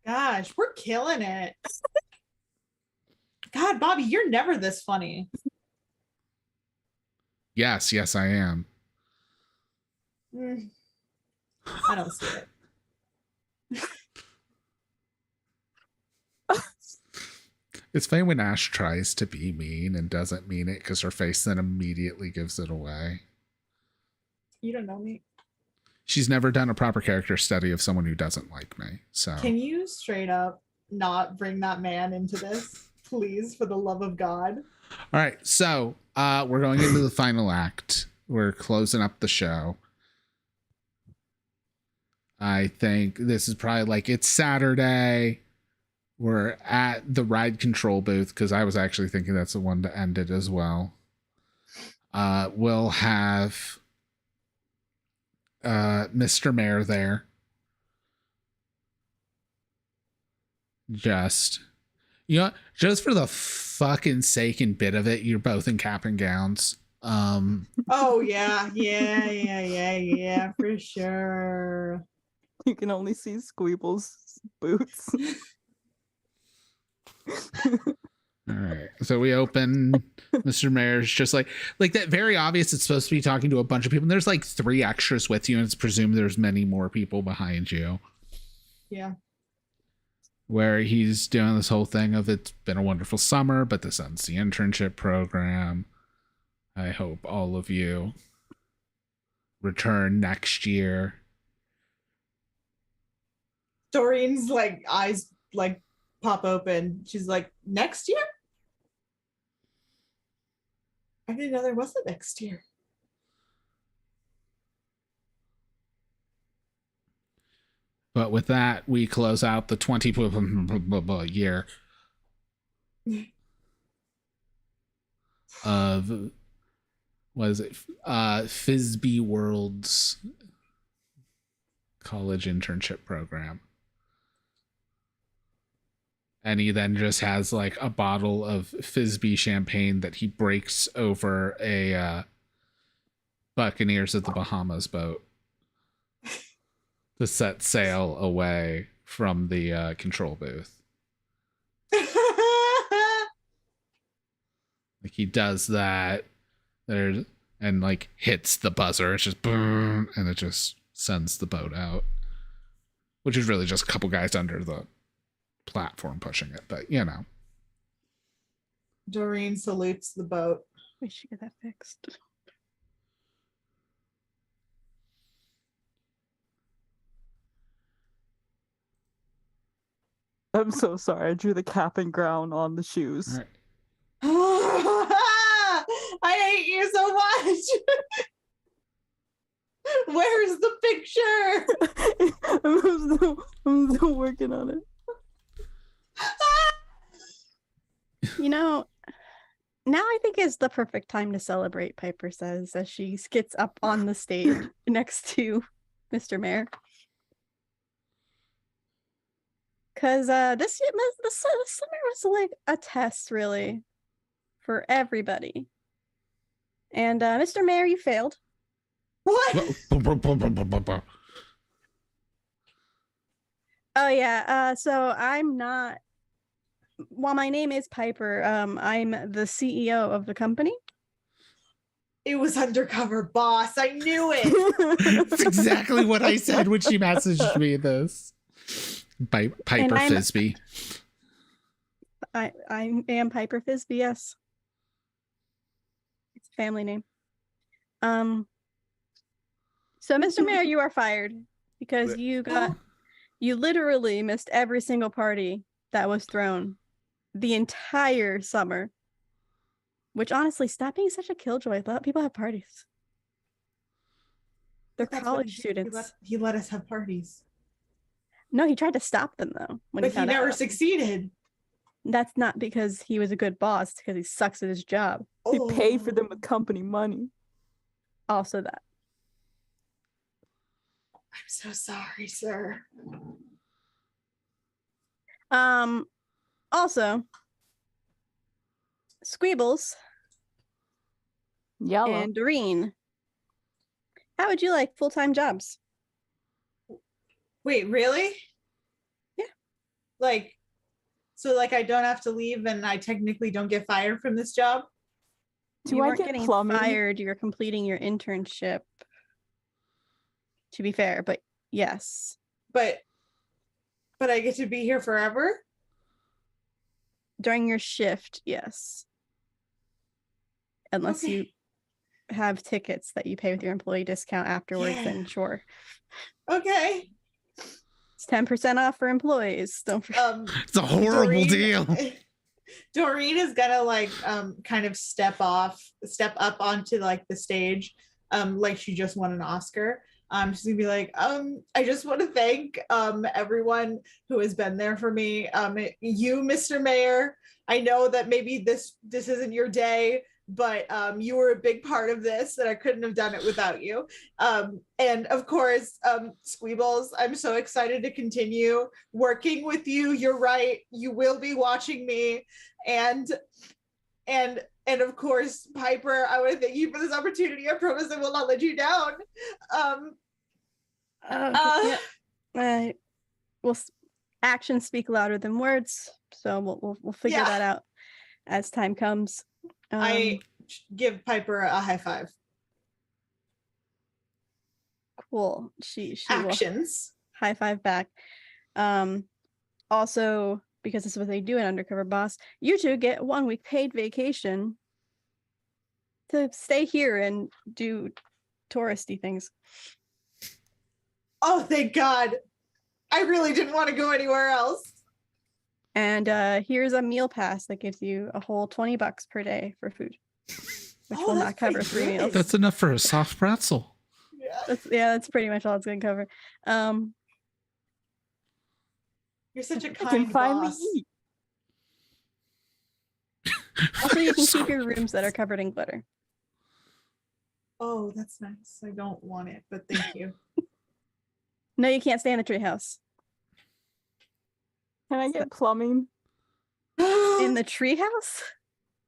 Gosh, we're killing it. God, Bobby, you're never this funny. Yes, I am. I don't see it. It's funny when Ash tries to be mean and doesn't mean it because her face then immediately gives it away. You don't know me. She's never done a proper character study of someone who doesn't like me. So Can you straight up not bring that man into this? Please, for the love of God. all right, so we're going into the final act. We're closing up the show. I think this is probably like it's Saturday. We're at the ride control booth because I was actually thinking that's the one to end it as well. We'll have Mr. Mayor there. Just for the fucking sake and bit of it, you're both in cap and gowns. Oh yeah, for sure. You can only see Squeeble's boots. All right. So we open. Mr. Mayor's just like that. Very obvious. It's supposed to be talking to a bunch of people. And there's like 3 extras with you, and it's presumed there's many more people behind you. Yeah. Where he's doing this whole thing of it's been a wonderful summer, but this ends the internship program. I hope all of you return next year. Doreen's like eyes like pop open. She's like, next year? I didn't know there was a next year. But with that, we close out the 20 year of, what is it? Frisbee World's college internship program. And he then just has like a bottle of Frisbee champagne that he breaks over a Buccaneers of the Bahamas boat to set sail away from the control booth. Like he does that there and like hits the buzzer. It's just boom, and it just sends the boat out, which is really just a couple guys under the platform pushing it, but you know. Doreen salutes the boat. We should get that fixed. I'm so sorry. I drew the cap and gown on the shoes. All right. I hate you so much. Where's the picture? I'm still working on it. You know, now I think is the perfect time to celebrate, Piper says as she skits up on the stage next to Mr. Mayor. Because this summer was like a test, really, for everybody. And Mr. Mayor, you failed. What? Oh yeah. So I'm not. While my name is Piper, I'm the CEO of the company. It was undercover boss. I knew it. That's exactly what I said when she messaged me this. Piper Fisby. I am Piper Fisby, yes. It's a family name. So Mr. Mayor, you are fired because you literally missed every single party that was thrown the entire summer. Which honestly, stop being such a killjoy. Let people have parties. They're college students. He let us have parties. No, he tried to stop them though. But he never succeeded. That's not because he was a good boss, because he sucks at his job. He paid for them with company money. Also that. I'm so sorry, sir. Also, Squeebles Yellow. and Doreen, how would you like full-time jobs? Wait, really? Yeah. Like, so like I don't have to leave and I technically don't get fired from this job? You weren't getting fired, you're completing your internship. To be fair, but yes. But I get to be here forever? During your shift, yes. Unless you have tickets that you pay with your employee discount afterwards, then sure. Okay. It's 10% off for employees. Don't forget. It's a horrible deal. Doreen is gonna like kind of step up onto like the stage like she just won an Oscar. She's gonna be like, I just want to thank everyone who has been there for me. You, Mr. Mayor, I know that maybe this isn't your day, but you were a big part of this, and I couldn't have done it without you. And of course, Squeebles, I'm so excited to continue working with you. You're right, you will be watching me, and of course, Piper, I want to thank you for this opportunity. I promise I will not let you down. Well, actions speak louder than words, so we'll figure that out as time comes. I give Piper a high five. Cool. She actions high five back. Also, because this is what they do in Undercover Boss, you two get 1 week paid vacation to stay here and do touristy things. Oh, thank God. I really didn't want to go anywhere else. And here's a meal pass that gives you a whole $20 per day for food, which will not cover 3 meals. That's enough for a soft pretzel. That's pretty much all it's gonna cover. You're such a kind boss. Also, you can keep your rooms that are covered in glitter. Oh, that's nice. I don't want it, but thank you. No, you can't stay in the treehouse. Can I get plumbing? In the treehouse?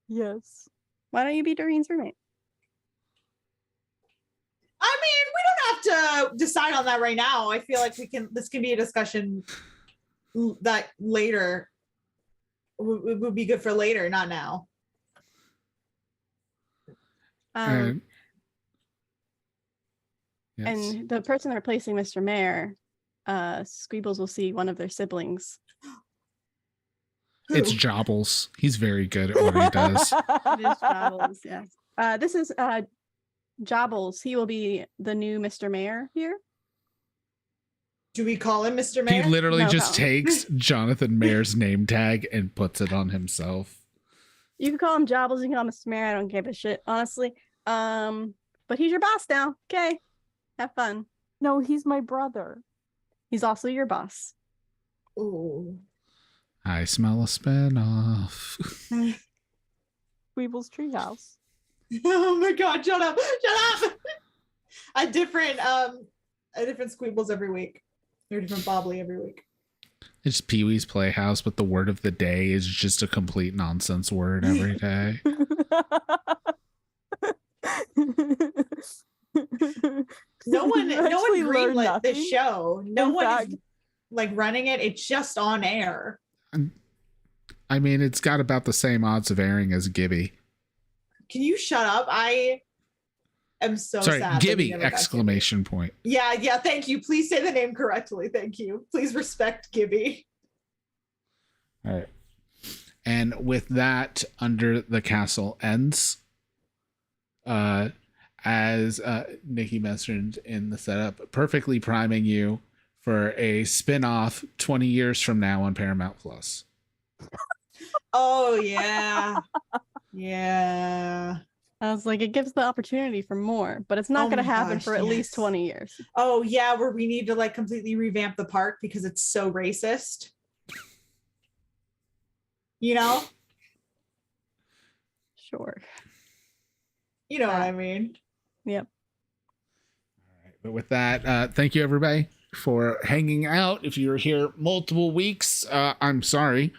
Yes. Why don't you be Doreen's roommate? I mean, we don't have to decide on that right now. I feel like this can be a discussion that later would be good for later, not now. Yes. And the person replacing Mr. Mayor, Squeebles will see one of their siblings. It's Jobbles. He's very good at what he does. It is Jobbles, yes. This is Jobbles. He will be the new Mr. Mayor here. Do we call him Mr. He Mayor? literally No, just no. takes Jonathan Mayer's name tag and puts it on himself. You can call him Jobbles, you can call him Mr. Mayor. I don't give a shit, honestly. But he's your boss now. Okay. Have fun. No, he's my brother. He's also your boss. Ooh. I smell a spinoff. Weeble's Treehouse. Oh my god, shut up. Shut up. A different Squeebles every week. Or a different Bobbly every week. It's Pee-wee's Playhouse, but the word of the day is just a complete nonsense word every day. No one actually learn greenlit this nothing. show. No In one fact- is like running it. It's just on air. I mean, it's got about the same odds of airing as Gibby. Can you shut up? I am so Sorry, sad. that we Gibby! never got Exclamation point. Gibby. Yeah, thank you. Please say the name correctly. Thank you. Please respect Gibby. All right. And with that, Under the Castle ends. As Nikki mentioned in the setup, perfectly priming you for a spin-off 20 years from now on Paramount Plus. Oh yeah. Yeah. I was like, it gives the opportunity for more, but it's not Oh going to my happen gosh, for at least yes. 20 years. Oh yeah, where we need to like completely revamp the park because it's so racist. You know? Sure. You know what I mean. Yep. But with that, thank you everybody for hanging out. If you're here multiple weeks, I'm sorry,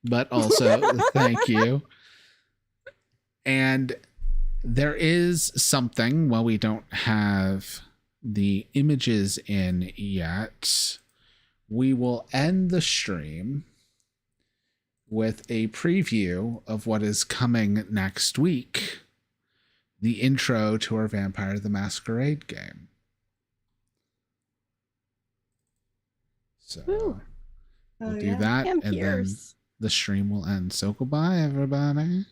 but also thank you. And there is something, while we don't have the images in yet, we will end the stream with a preview of what is coming next week. The intro to our Vampire the Masquerade game. So Woo. we'll Oh, do yeah. that, And and then Pierce. the stream will end. So goodbye, everybody.